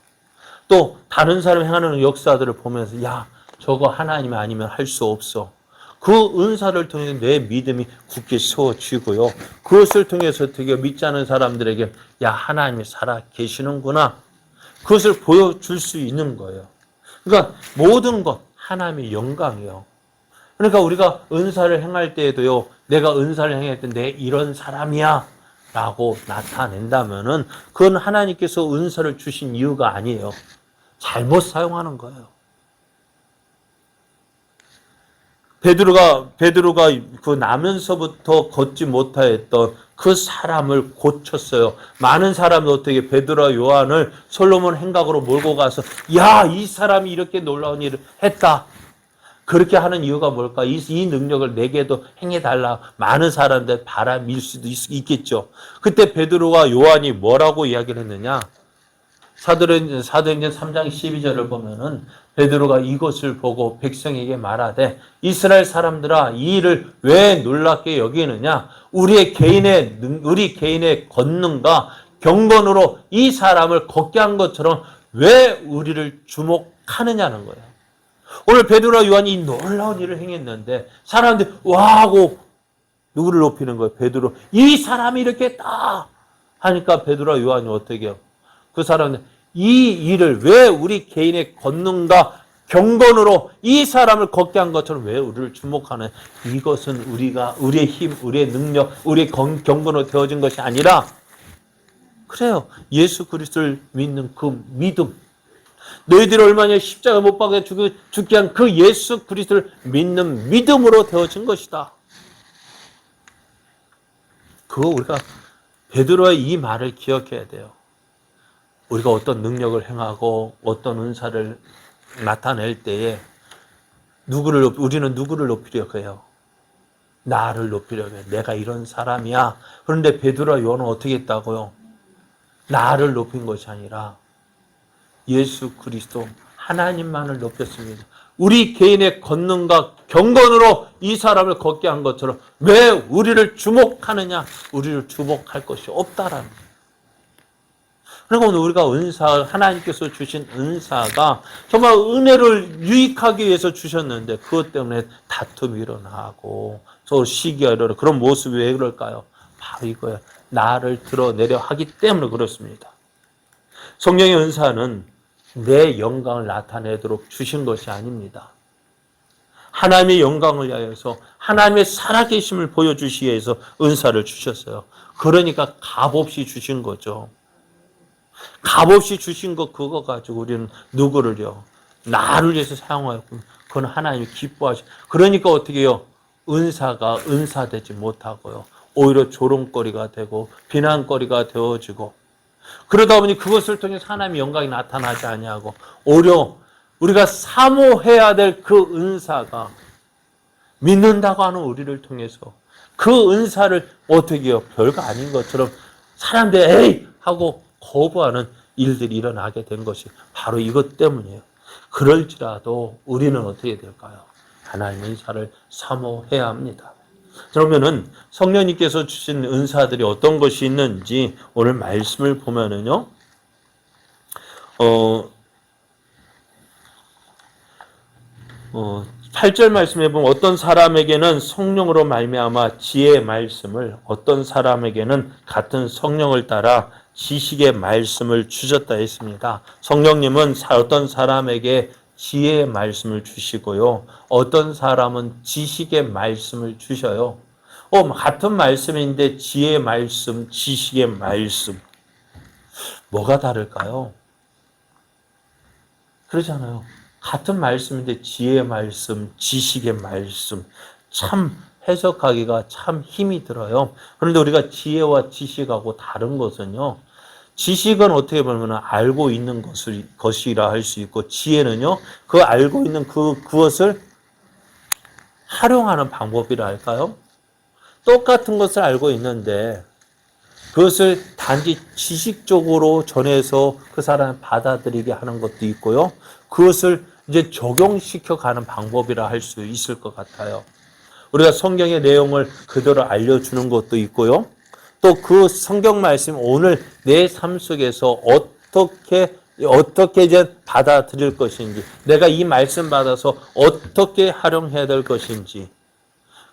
또 다른 사람이 행하는 역사들을 보면서 야 저거 하나님이 아니면 할 수 없어. 그 은사를 통해서 내 믿음이 굳게 세워지고요. 그것을 통해서 되게 믿지 않은 사람들에게 야 하나님이 살아 계시는구나. 그것을 보여줄 수 있는 거예요. 그러니까 모든 것 하나님의 영광이에요. 그러니까 우리가 은사를 행할 때에도요. 내가 은사를 행할 때 내 이런 사람이야 라고 나타낸다면은 그건 하나님께서 은사를 주신 이유가 아니에요. 잘못 사용하는 거예요. 베드로가 그 나면서부터 걷지 못하였던 그 사람을 고쳤어요. 많은 사람이 어떻게 베드로와 요한을 솔로몬 행각으로 몰고 가서 야, 이 사람이 이렇게 놀라운 일을 했다. 그렇게 하는 이유가 뭘까? 이 능력을 내게도 행해달라. 많은 사람들 바람일 수도 있겠죠. 그때 베드로와 요한이 뭐라고 이야기를 했느냐? 사도행전 3장 12절을 보면은 베드로가 이것을 보고 백성에게 말하되 이스라엘 사람들아 이 일을 왜 놀랍게 여기느냐? 우리 개인의 권능과 경건으로 이 사람을 걷게 한 것처럼 왜 우리를 주목하느냐는 거예요. 오늘 베드로와 요한이 이 놀라운 일을 행했는데 사람들이 와 하고 누구를 높이는 거예요? 베드로. 이 사람이 이렇게 딱 하니까 베드로와 요한이 어떻게 해요? 그 사람은 이 일을 왜 우리 개인의 권능과 경건으로 이 사람을 걷게 한 것처럼 왜 우리를 주목하는, 이것은 우리의 힘, 우리의 능력, 우리의 경건으로 되어진 것이 아니라 그래요. 예수 그리스도를 믿는 그 믿음. 너희들이 얼마나 십자가 못 박아 죽게 한 그 예수 그리스도를 믿는 믿음으로 되어진 것이다. 그거 우리가 베드로의 이 말을 기억해야 돼요. 우리가 어떤 능력을 행하고 어떤 은사를 나타낼 때에 우리는 누구를 높이려고 해요? 나를 높이려고 해요. 내가 이런 사람이야. 그런데 베드로와 요한은 어떻게 했다고요? 나를 높인 것이 아니라 예수 그리스도 하나님만을 높였습니다. 우리 개인의 권능과 경건으로 이 사람을 걷게 한 것처럼 왜 우리를 주목하느냐? 우리를 주목할 것이 없다라는 거예요. 그러니까 오늘 우리가 하나님께서 주신 은사가 정말 은혜를 유익하기 위해서 주셨는데 그것 때문에 다툼이 일어나고 서로 시기가 일어나고 그런 모습이 왜 그럴까요? 바로 이거예요. 나를 드러내려 하기 때문에 그렇습니다. 성령의 은사는 내 영광을 나타내도록 주신 것이 아닙니다. 하나님의 영광을 위하여서 하나님의 살아계심을 보여주시기 위해서 은사를 주셨어요. 그러니까 값없이 주신 거죠. 값없이 주신 거 그거 가지고 우리는 누구를요? 나를 위해서 사용하였고 그건 하나님이 기뻐하시고 그러니까 어떻게 해요? 은사가 은사되지 못하고요. 오히려 조롱거리가 되고 비난거리가 되어지고 그러다 보니 그것을 통해서 하나님의 영광이 나타나지 아니하고 오히려 우리가 사모해야 될 그 은사가 믿는다고 하는 우리를 통해서 그 은사를 어떻게 해요? 별거 아닌 것처럼 사람들이 에이! 하고 거부하는 일들이 일어나게 된 것이 바로 이것 때문이에요. 그럴지라도 우리는 어떻게 될까요? 하나님의 은사를 사모해야 합니다. 그러면은 성령님께서 주신 은사들이 어떤 것이 있는지 오늘 말씀을 보면은요. 8절 말씀에 보면 어떤 사람에게는 성령으로 말미암아 지혜의 말씀을 어떤 사람에게는 같은 성령을 따라 지식의 말씀을 주셨다 했습니다. 성령님은 어떤 사람에게 지혜의 말씀을 주시고요. 어떤 사람은 지식의 말씀을 주셔요. 같은 말씀인데 지혜의 말씀, 지식의 말씀. 뭐가 다를까요? 그러잖아요. 같은 말씀인데 지혜의 말씀, 지식의 말씀. 참 해석하기가 참 힘이 들어요. 그런데 우리가 지혜와 지식하고 다른 것은요. 지식은 어떻게 보면 알고 있는 것이라 할 수 있고 지혜는요. 그 알고 있는 그것을 활용하는 방법이라 할까요? 똑같은 것을 알고 있는데 그것을 단지 지식적으로 전해서 그 사람을 받아들이게 하는 것도 있고요. 그것을 이제 적용시켜 가는 방법이라 할 수 있을 것 같아요. 우리가 성경의 내용을 그대로 알려주는 것도 있고요. 또 그 성경 말씀 오늘 내 삶 속에서 어떻게 이제 받아들일 것인지, 내가 이 말씀 받아서 어떻게 활용해야 될 것인지,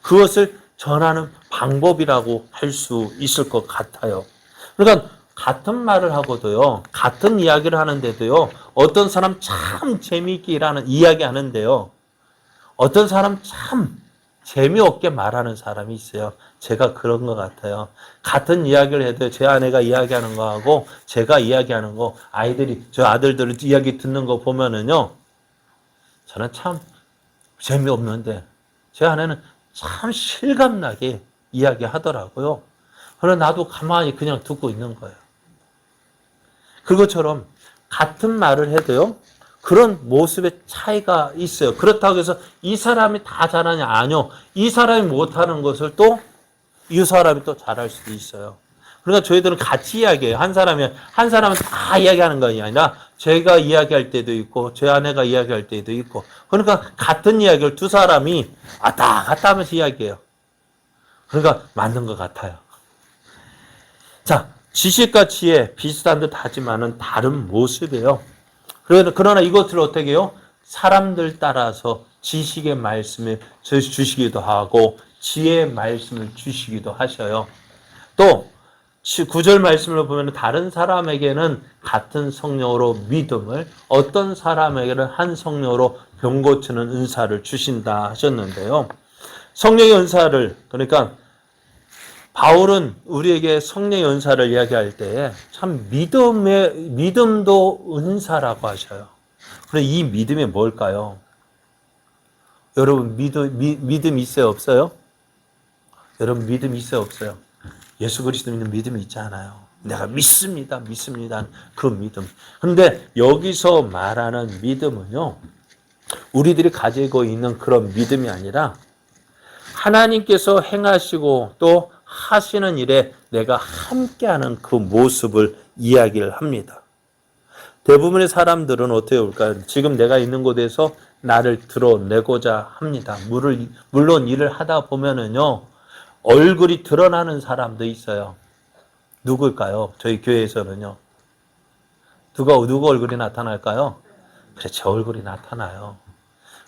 그것을 전하는 방법이라고 할 수 있을 것 같아요. 그러니까 같은 말을 하고도요, 같은 이야기를 하는데도요, 어떤 사람 참 재미있게 이야기 하는데요, 어떤 사람 참 재미없게 말하는 사람이 있어요. 제가 그런 것 같아요. 같은 이야기를 해도 제 아내가 이야기하는 거하고 제가 이야기하는 거, 저 아들들 이야기 듣는 거 보면은요, 저는 참 재미없는데 제 아내는 참 실감나게 이야기하더라고요. 그러나 나도 가만히 그냥 듣고 있는 거예요. 그것처럼 같은 말을 해도요, 그런 모습의 차이가 있어요. 그렇다고 해서 이 사람이 다 잘하냐? 아니요. 이 사람이 못하는 것을 또 이 사람이 또 잘할 수도 있어요. 그러니까 저희들은 같이 이야기해요. 한 사람은 다 이야기하는 것이 아니라 제가 이야기할 때도 있고 제 아내가 이야기할 때도 있고, 그러니까 같은 이야기를 두 사람이 왔다 갔다 하면서 이야기해요. 그러니까 맞는 것 같아요. 자, 지식과 지혜 비슷한 듯 하지만은 다른 모습이에요. 그러나 이것을 어떻게 해요? 사람들 따라서 지식의 말씀을 주시기도 하고 지혜의 말씀을 주시기도 하셔요. 또 9절 말씀을 보면 다른 사람에게는 같은 성령으로 믿음을, 어떤 사람에게는 한 성령으로 병 고치는 은사를 주신다 하셨는데요. 성령의 은사를, 그러니까 바울은 우리에게 성령의 은사를 이야기할 때 참 믿음도 은사라고 하셔요. 그런데 이 믿음이 뭘까요? 여러분 믿음 있어요, 없어요? 여러분 믿음 있어요, 없어요? 예수 그리스도 믿는 믿음이 있지 않아요? 내가 믿습니다. 그 믿음. 그런데 여기서 말하는 믿음은요, 우리들이 가지고 있는 그런 믿음이 아니라 하나님께서 행하시고 또 하시는 일에 내가 함께하는 그 모습을 이야기를 합니다. 대부분의 사람들은 어떻게 올까요? 지금 내가 있는 곳에서 나를 드러내고자 합니다. 물론 일을 하다 보면은요, 얼굴이 드러나는 사람도 있어요. 누굴까요? 저희 교회에서는요. 누가 얼굴이 나타날까요? 그래, 제 얼굴이 나타나요.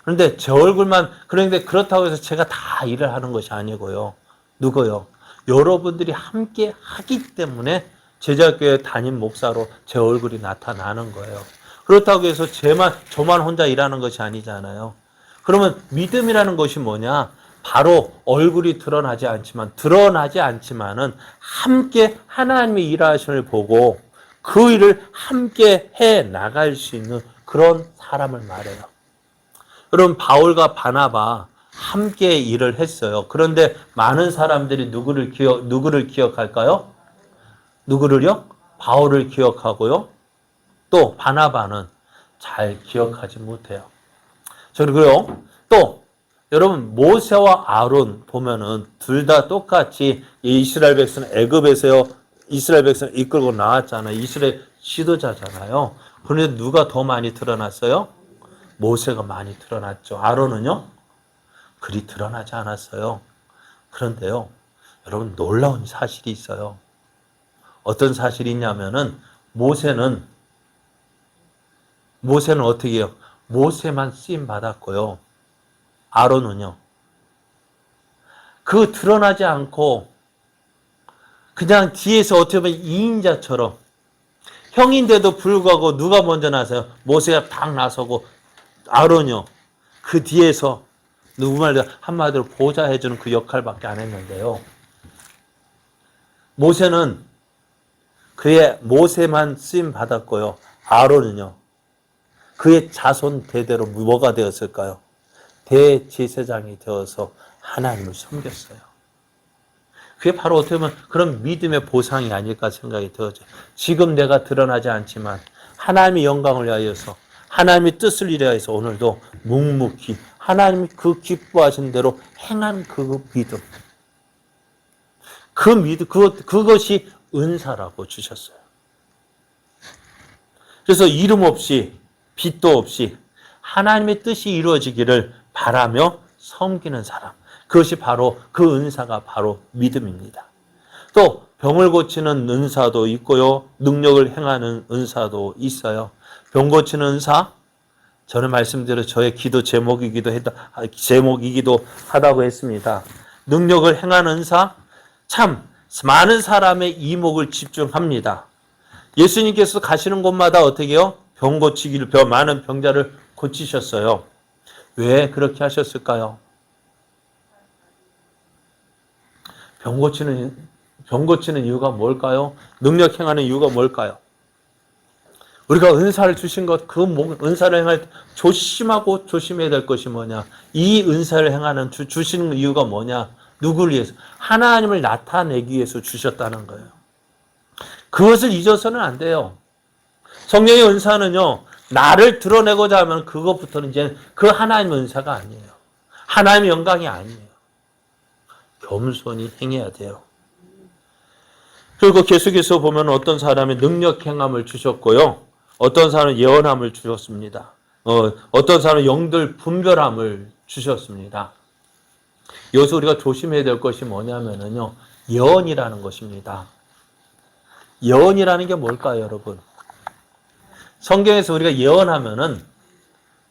그런데 제 얼굴만, 그런데 그렇다고 해서 제가 다 일을 하는 것이 아니고요. 누구요? 여러분들이 함께 하기 때문에 제자교회 담임 목사로 제 얼굴이 나타나는 거예요. 그렇다고 해서 저만 혼자 일하는 것이 아니잖아요. 그러면 믿음이라는 것이 뭐냐? 바로 얼굴이 드러나지 않지만은 함께 하나님의 일하심을 보고 그 일을 함께 해 나갈 수 있는 그런 사람을 말해요. 여러분, 바울과 바나바 함께 일을 했어요. 그런데 많은 사람들이 누구를 기억할까요? 누구를요? 바울을 기억하고요. 또 바나바는 잘 기억하지 못해요. 그리고요, 또 여러분, 모세와 아론 보면은 둘 다 똑같이 이스라엘 백성 애굽에서요, 이스라엘 백성 이끌고 나왔잖아요. 이스라엘 지도자잖아요. 그런데 누가 더 많이 드러났어요? 모세가 많이 드러났죠. 아론은요, 그리 드러나지 않았어요. 그런데요, 여러분, 놀라운 사실이 있어요. 어떤 사실이 있냐면은 모세는 어떻게 해요? 모세만 쓰임 받았고요. 아론은요, 그 드러나지 않고 그냥 뒤에서 어떻게 보면 2인자처럼, 형인데도 불구하고 누가 먼저 나서요? 모세가 딱 나서고 아론이요, 그 뒤에서 누구 말대로 한마디로 보좌해주는 그 역할밖에 안 했는데요. 모세만 쓰임 받았고요. 아론은요, 그의 자손 대대로 뭐가 되었을까요? 대제사장이 되어서 하나님을 섬겼어요. 그게 바로 어떻게 보면 그런 믿음의 보상이 아닐까 생각이 들어져요. 지금 내가 드러나지 않지만 하나님의 영광을 위하여서, 하나님의 뜻을 위하여서 오늘도 묵묵히 하나님이 그 기뻐하신 대로 행한 그 믿음. 그것이 은사라고 주셨어요. 그래서 이름 없이, 빛도 없이 하나님의 뜻이 이루어지기를 바라며 섬기는 사람. 그것이 바로 그 은사가 바로 믿음입니다. 또 병을 고치는 은사도 있고요. 능력을 행하는 은사도 있어요. 병 고치는 은사, 저는 말씀대로 저의 기도 제목이기도 하다고 했습니다. 능력을 행하는 은사, 참 많은 사람의 이목을 집중합니다. 예수님께서 가시는 곳마다 어떻게 해요? 병 고치기를, 많은 병자를 고치셨어요. 왜 그렇게 하셨을까요? 병 고치는 이유가 뭘까요? 능력 행하는 이유가 뭘까요? 우리가 은사를 주신 것, 은사를 행할 때 조심하고 조심해야 될 것이 뭐냐? 이 은사를 행하는 주시는 이유가 뭐냐? 누구를 위해서? 하나님을 나타내기 위해서 주셨다는 거예요. 그것을 잊어서는 안 돼요. 성령의 은사는요, 나를 드러내고자 하면 그것부터는 이제 그 하나님의 은사가 아니에요. 하나님의 영광이 아니에요. 겸손히 행해야 돼요. 그리고 계속해서 보면 어떤 사람이 능력 행함을 주셨고요. 어떤 사람은 예언함을 주셨습니다. 어떤 사람은 영들 분별함을 주셨습니다. 여기서 우리가 조심해야 될 것이 뭐냐면요. 예언이라는 것입니다. 예언이라는 게 뭘까요, 여러분? 성경에서 우리가 예언하면은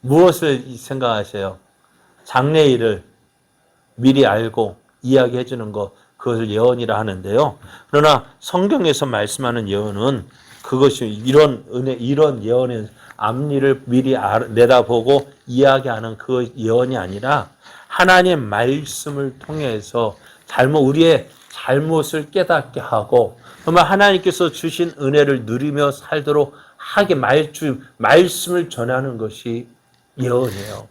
무엇을 생각하세요? 장래일을 미리 알고 이야기해 주는 것, 그것을 예언이라 하는데요. 그러나 성경에서 말씀하는 예언은 그것이 이런 은혜, 이런 예언의 앞일을 미리 내다보고 이야기하는 그 예언이 아니라 하나님의 말씀을 통해서 우리의 잘못을 깨닫게 하고 정말 하나님께서 주신 은혜를 누리며 살도록 하게 말씀을 전하는 것이 예언이에요.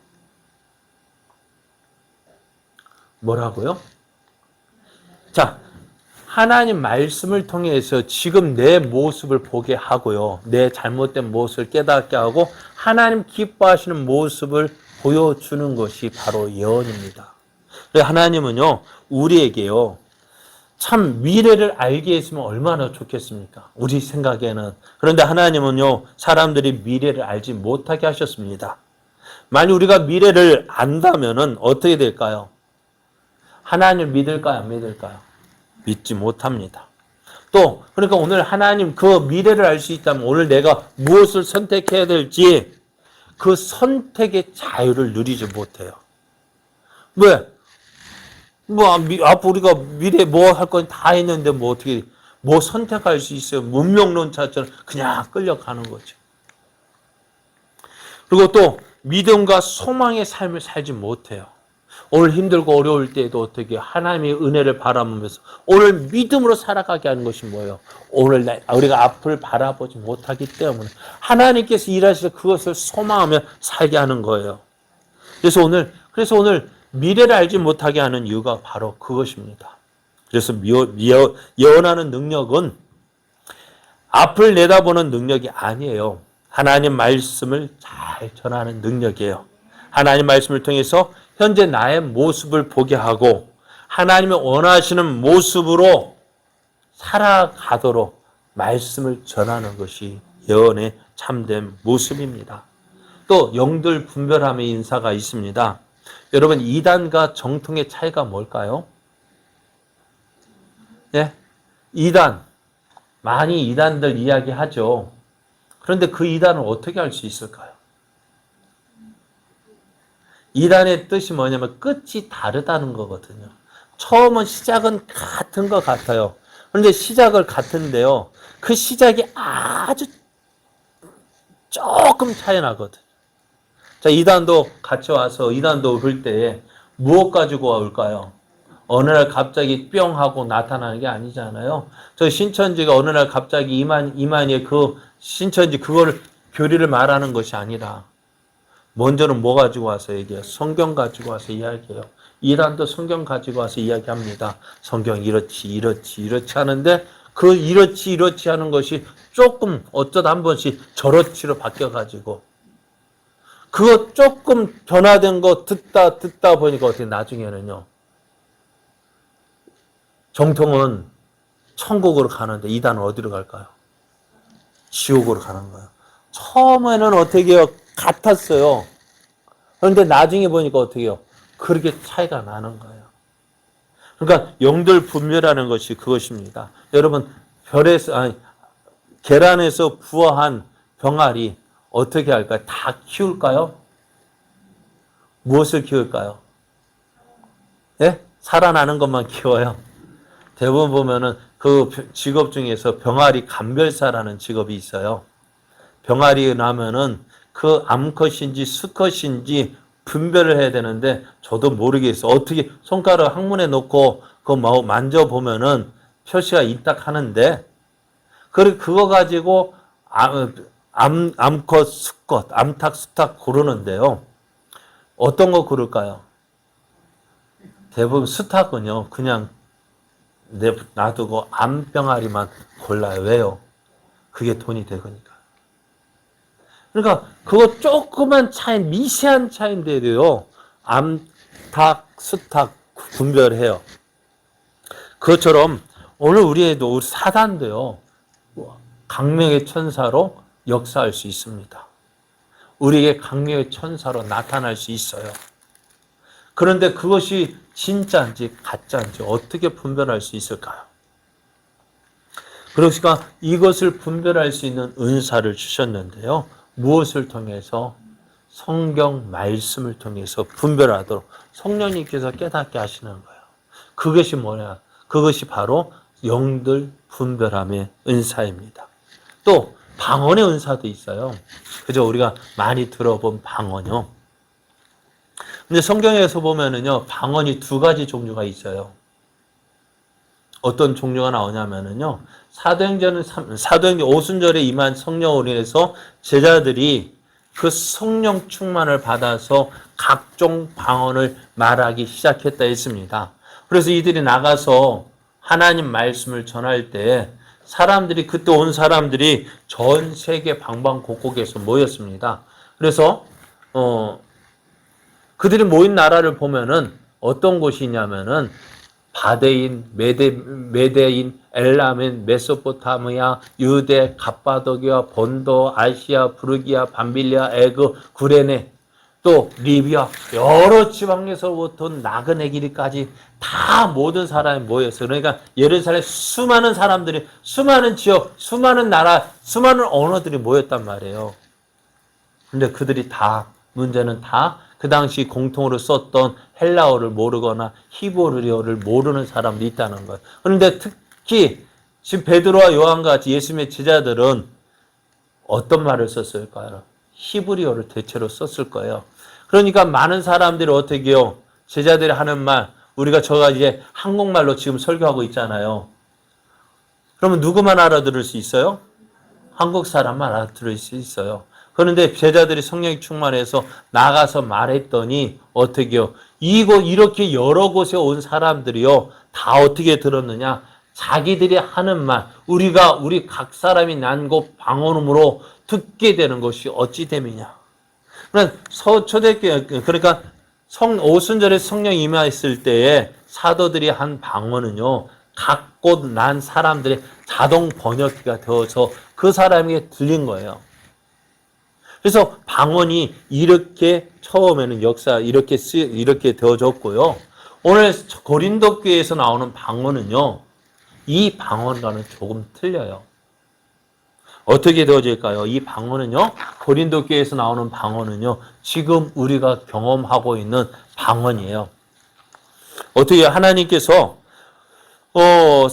뭐라고요? 자, 하나님 말씀을 통해서 지금 내 모습을 보게 하고요. 내 잘못된 모습을 깨닫게 하고 하나님 기뻐하시는 모습을 보여주는 것이 바로 예언입니다. 하나님은요, 우리에게요, 참 미래를 알게 했으면 얼마나 좋겠습니까? 우리 생각에는. 그런데 하나님은요, 사람들이 미래를 알지 못하게 하셨습니다. 만약 우리가 미래를 안다면은 어떻게 될까요? 하나님을 믿을까요? 안 믿을까요? 믿지 못합니다. 또 그러니까 오늘 하나님 그 미래를 알 수 있다면 오늘 내가 무엇을 선택해야 될지 그 선택의 자유를 누리지 못해요. 왜? 앞으로 우리가 미래에 뭐 할 건 다 했는데 뭐 어떻게 뭐 선택할 수 있어요? 문명론자처럼 그냥 끌려가는 거죠. 그리고 또 믿음과 소망의 삶을 살지 못해요. 오늘 힘들고 어려울 때에도 어떻게 하나님의 은혜를 바라보면서 오늘 믿음으로 살아가게 하는 것이 뭐예요? 오늘 우리가 앞을 바라보지 못하기 때문에 하나님께서 일하셔서 그것을 소망하며 살게 하는 거예요. 그래서 오늘 미래를 알지 못하게 하는 이유가 바로 그것입니다. 그래서 예언하는 능력은 앞을 내다보는 능력이 아니에요. 하나님 말씀을 잘 전하는 능력이에요. 하나님 말씀을 통해서 현재 나의 모습을 보게 하고 하나님이 원하시는 모습으로 살아가도록 말씀을 전하는 것이 예언의 참된 모습입니다. 또 영들 분별함의 인사가 있습니다. 여러분, 이단과 정통의 차이가 뭘까요? 네? 많이 이단들 이야기하죠. 그런데 그 이단을 어떻게 알 수 있을까요? 이단의 뜻이 뭐냐면 끝이 다르다는 거거든요. 처음은 시작은 같은 것 같아요. 그런데 시작을 같은데요. 그 시작이 아주 조금 차이 나거든요. 자, 이단도 같이 와서 이단도 올 때에 무엇 가지고 올까요? 어느 날 갑자기 뿅 하고 나타나는 게 아니잖아요. 저 신천지가 어느 날 갑자기 이만희의 그 신천지 그거를 교리를 말하는 것이 아니라 먼저는 뭐 가지고 와서 얘기해요? 성경 가지고 와서 이야기해요. 이란도 성경 가지고 와서 이야기합니다. 성경 이렇지 하는데 그 이렇지 하는 것이 조금 어쩌다 한 번씩 저렇지로 바뀌어가지고 그거 조금 변화된 거 듣다 보니까 어떻게 나중에는요. 정통은 천국으로 가는데 이단은 어디로 갈까요? 지옥으로 가는 거예요. 처음에는 어떻게 해요? 같았어요. 그런데 나중에 보니까 어떻게 해요? 그렇게 차이가 나는 거예요. 그러니까 영들 분별하는 것이 그것입니다. 여러분, 계란에서 부화한 병아리 어떻게 할까요? 다 키울까요? 무엇을 키울까요? 예? 살아나는 것만 키워요. 대부분 보면은 그 직업 중에서 병아리 감별사라는 직업이 있어요. 병아리 나면은 그 암컷인지 수컷인지 분별을 해야 되는데 저도 모르겠어요. 어떻게 손가락 항문에 놓고 그거 만져보면은 표시가 있딱 하는데 그거 가지고 암컷, 수컷, 암탉, 수탉 고르는데요. 어떤 거 고를까요? 대부분 스탁은요, 그냥 놔두고 암병아리만 골라요. 왜요? 그게 돈이 되거니까. 그러니까 그거 조그만 차이, 미세한 차이인데도요, 암탉, 수탉 분별해요. 그것처럼 오늘 우리 사단도요, 강명의 천사로 역사할 수 있습니다. 우리에게 강력의 천사로 나타날 수 있어요. 그런데 그것이 진짜인지 가짜인지 어떻게 분별할 수 있을까요? 그러니까 이것을 분별할 수 있는 은사를 주셨는데요. 무엇을 통해서? 성경 말씀을 통해서 분별하도록 성령님께서 깨닫게 하시는 거예요. 그것이 뭐냐? 그것이 바로 영들 분별함의 은사입니다. 또 방언의 은사도 있어요. 그죠? 우리가 많이 들어본 방언요. 근데 성경에서 보면은요, 방언이 두 가지 종류가 있어요. 어떤 종류가 나오냐면은요, 사도행전 5순절에 임한 성령으로 인해서 제자들이 그 성령 충만을 받아서 각종 방언을 말하기 시작했다 했습니다. 그래서 이들이 나가서 하나님 말씀을 전할 때 사람들이, 그때 온 사람들이 전 세계 방방곡곡에서 모였습니다. 그래서 그들이 모인 나라를 보면은 어떤 곳이냐면은 바데인, 메데인, 엘라멘, 메소포타미아, 유대, 갑바도기아, 본도, 아시아, 부르기아, 밤빌리아, 에그, 구레네, 또 리비아, 여러 지방에서부터 나그네 길이까지 다 모든 사람이 모였어요. 그러니까 예루살렘 수많은 사람들이, 수많은 지역, 수많은 나라, 수많은 언어들이 모였단 말이에요. 근데 그들이 다, 문제는 다 그 당시 공통으로 썼던 헬라어를 모르거나 히브리어를 모르는 사람도 있다는 거예요. 그런데 특히 지금 베드로와 요한과 같이 예수님의 제자들은 어떤 말을 썼을까요? 히브리어를 대체로 썼을 거예요. 그러니까 많은 사람들이 어떻게 해요? 제자들이 하는 말, 우리가 저가 이제 한국말로 지금 설교하고 있잖아요. 그러면 누구만 알아들을 수 있어요? 한국 사람만 알아들을 수 있어요. 그런데 제자들이 성령이 충만해서 나가서 말했더니 어떻게 해요? 이렇게 여러 곳에 온 사람들이요, 다 어떻게 들었느냐? 자기들이 하는 말, 우리 각 사람이 난 곳 방언음으로 듣게 되는 것이 어찌 됨이냐? 그러니까 그러니까 오순절에 성령이 임하였을 때에 사도들이 한 방언은요, 각 곳 난 사람들의 자동 번역기가 되어서 그 사람에게 들린 거예요. 그래서 방언이 이렇게 처음에는 이렇게 되어졌고요. 오늘 고린도 교회에서 나오는 방언은요, 이 방언과는 조금 틀려요. 어떻게 되어질까요? 이 방언은요, 고린도 교회에서 나오는 방언은요, 지금 우리가 경험하고 있는 방언이에요. 어떻게 하나님께서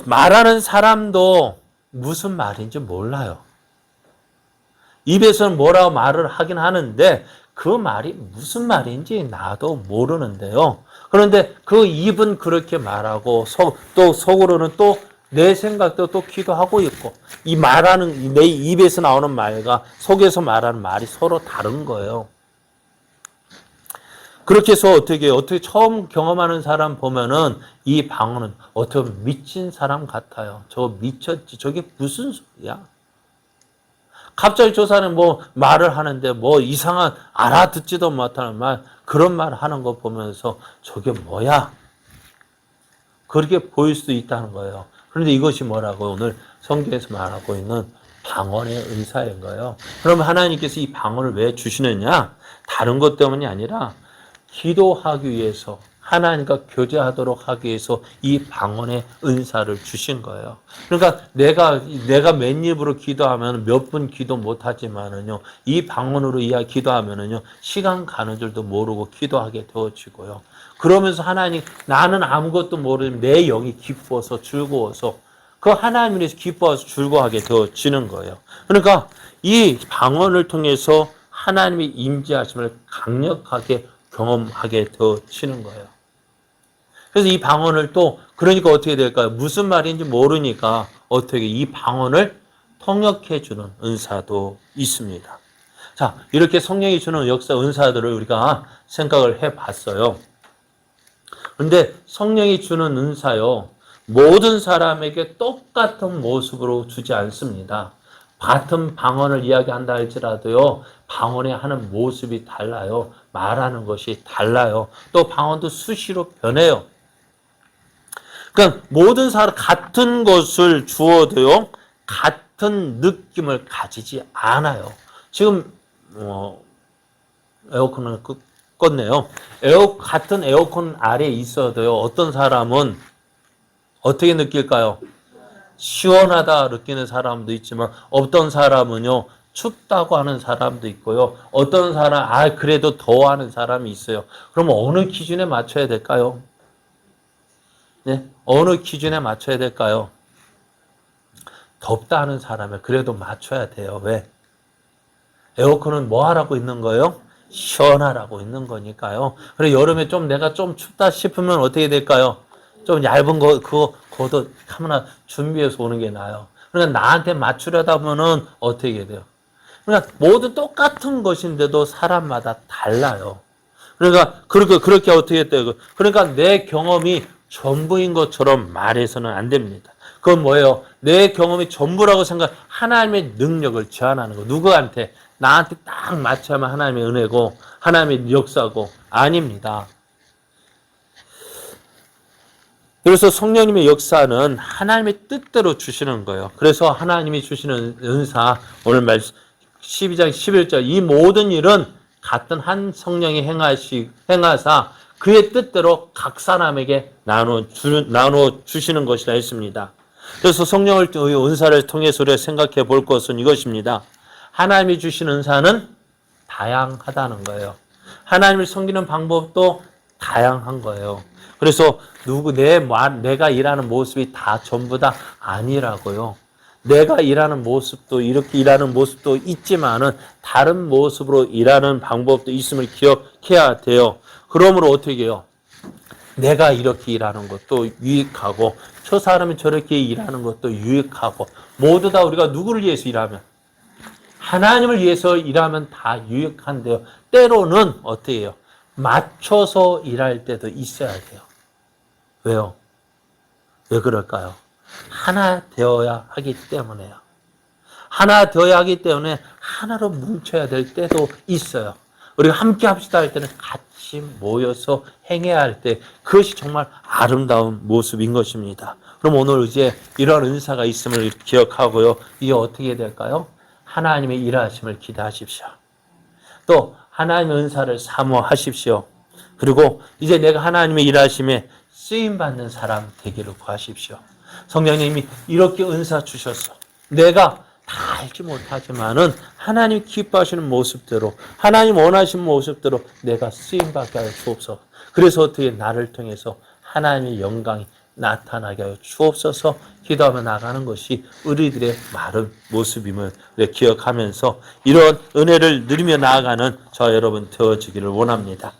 말하는 사람도 무슨 말인지 몰라요. 입에서는 뭐라고 말을 하긴 하는데 그 말이 무슨 말인지 나도 모르는데요. 그런데 그 입은 그렇게 말하고 또 속으로는 또 내 생각도 또 기도하고 있고, 이 말하는 내 입에서 나오는 말과 속에서 말하는 말이 서로 다른 거예요. 그렇게 해서 어떻게 처음 경험하는 사람 보면은 이 방언은 어떻게 보면 미친 사람 같아요. 저거 미쳤지. 저게 무슨 소리야? 갑자기 저 사람이 뭐 말을 하는데 뭐 이상한 알아듣지도 못하는 말, 그런 말 하는 거 보면서 저게 뭐야? 그렇게 보일 수도 있다는 거예요. 그런데 이것이 뭐라고 오늘 성경에서 말하고 있는 방언의 은사인 거예요. 그럼 하나님께서 이 방언을 왜 주시느냐? 다른 것 때문이 아니라 기도하기 위해서, 하나님과 교제하도록 하기 위해서 이 방언의 은사를 주신 거예요. 그러니까 내가 맨입으로 기도하면 몇 분 기도 못 하지만은요, 이 방언으로 기도하면은요, 시간 가는 줄도 모르고 기도하게 되어지고요. 그러면서 하나님, 나는 아무것도 모르는 내 영이 기뻐서 즐거워서 그 하나님을 위해서 기뻐해서 즐거워하게 되어지는 거예요. 그러니까 이 방언을 통해서 하나님의 임재하심을 강력하게 경험하게 되어지는 거예요. 그래서 이 방언을 그러니까 어떻게 될까요? 무슨 말인지 모르니까 어떻게 이 방언을 통역해 주는 은사도 있습니다. 자, 이렇게 성령이 주는 역사 은사들을 우리가 생각을 해 봤어요. 근데 성령이 주는 은사요, 모든 사람에게 똑같은 모습으로 주지 않습니다. 같은 방언을 이야기한다 할지라도요, 방언에 하는 모습이 달라요. 말하는 것이 달라요. 또 방언도 수시로 변해요. 그러니까 모든 사람 같은 것을 주어도요, 같은 느낌을 가지지 않아요. 지금 에어컨을 껐네요. 같은 에어컨 아래에 있어도요, 어떤 사람은 어떻게 느낄까요? 시원하다 느끼는 사람도 있지만 어떤 사람은요, 춥다고 하는 사람도 있고요. 어떤 사람, 그래도 더워하는 사람이 있어요. 그러면 어느 기준에 맞춰야 될까요? 네? 어느 기준에 맞춰야 될까요? 덥다 하는 사람에 그래도 맞춰야 돼요. 왜? 에어컨은 뭐 하라고 있는 거예요? 시원하라고 있는 거니까요. 그래, 여름에 좀 내가 좀 춥다 싶으면 어떻게 될까요? 좀 얇은 그거 겉옷 하나 준비해서 오는 게 나아요. 그러니까 나한테 맞추려다 보면은 어떻게 돼요? 그러니까 모두 똑같은 것인데도 사람마다 달라요. 그러니까 그렇게 어떻게 돼요? 그러니까 내 경험이 전부인 것처럼 말해서는 안 됩니다. 그건 뭐예요? 내 경험이 전부라고 생각, 하나님의 능력을 제한하는 거. 누구한테? 나한테 딱 맞춰야만 하나님의 은혜고, 하나님의 역사고, 아닙니다. 그래서 성령님의 역사는 하나님의 뜻대로 주시는 거예요. 그래서 하나님이 주시는 은사, 오늘 말씀 12장 11절, 이 모든 일은 같은 한 성령이 행하사 그의 뜻대로 각 사람에게 나눠 주시는 것이라 했습니다. 그래서 성령의 은사를 통해서 우리가 생각해 볼 것은 이것입니다. 하나님이 주시는 은사는 다양하다는 거예요. 하나님을 섬기는 방법도 다양한 거예요. 그래서 내가 일하는 모습이 다 전부 다 아니라고요. 내가 일하는 모습도 이렇게 일하는 모습도 있지만은 다른 모습으로 일하는 방법도 있음을 기억해야 돼요. 그러므로 어떻게 해요? 내가 이렇게 일하는 것도 유익하고 저 사람이 저렇게 일하는 것도 유익하고 모두 다 우리가 누구를 위해서 일하면? 하나님을 위해서 일하면 다 유익한데요. 때로는 어떻게 해요? 맞춰서 일할 때도 있어야 돼요. 왜요? 왜 그럴까요? 하나 되어야 하기 때문에요. 하나 되어야 하기 때문에 하나로 뭉쳐야 될 때도 있어요. 우리가 함께 합시다 할 때는 같이 모여서 행해야 할 때 그것이 정말 아름다운 모습인 것입니다. 그럼 오늘 이제 이런 은사가 있음을 기억하고요. 이게 어떻게 될까요? 하나님의 일하심을 기대하십시오. 또 하나님의 은사를 사모하십시오. 그리고 이제 내가 하나님의 일하심에 쓰임받는 사람 되기를 구하십시오. 성령님이 이렇게 은사 주셨어. 내가 다 알지 못하지만은 하나님 기뻐하시는 모습대로, 하나님 원하시는 모습대로 내가 쓰임받게 하여 주옵소서. 그래서 어떻게 나를 통해서 하나님의 영광이 나타나게 하여 주옵소서. 기도하며 나가는 것이 우리들의 마른 모습임을 기억하면서 이런 은혜를 누리며 나아가는 저 여러분 되어지기를 원합니다.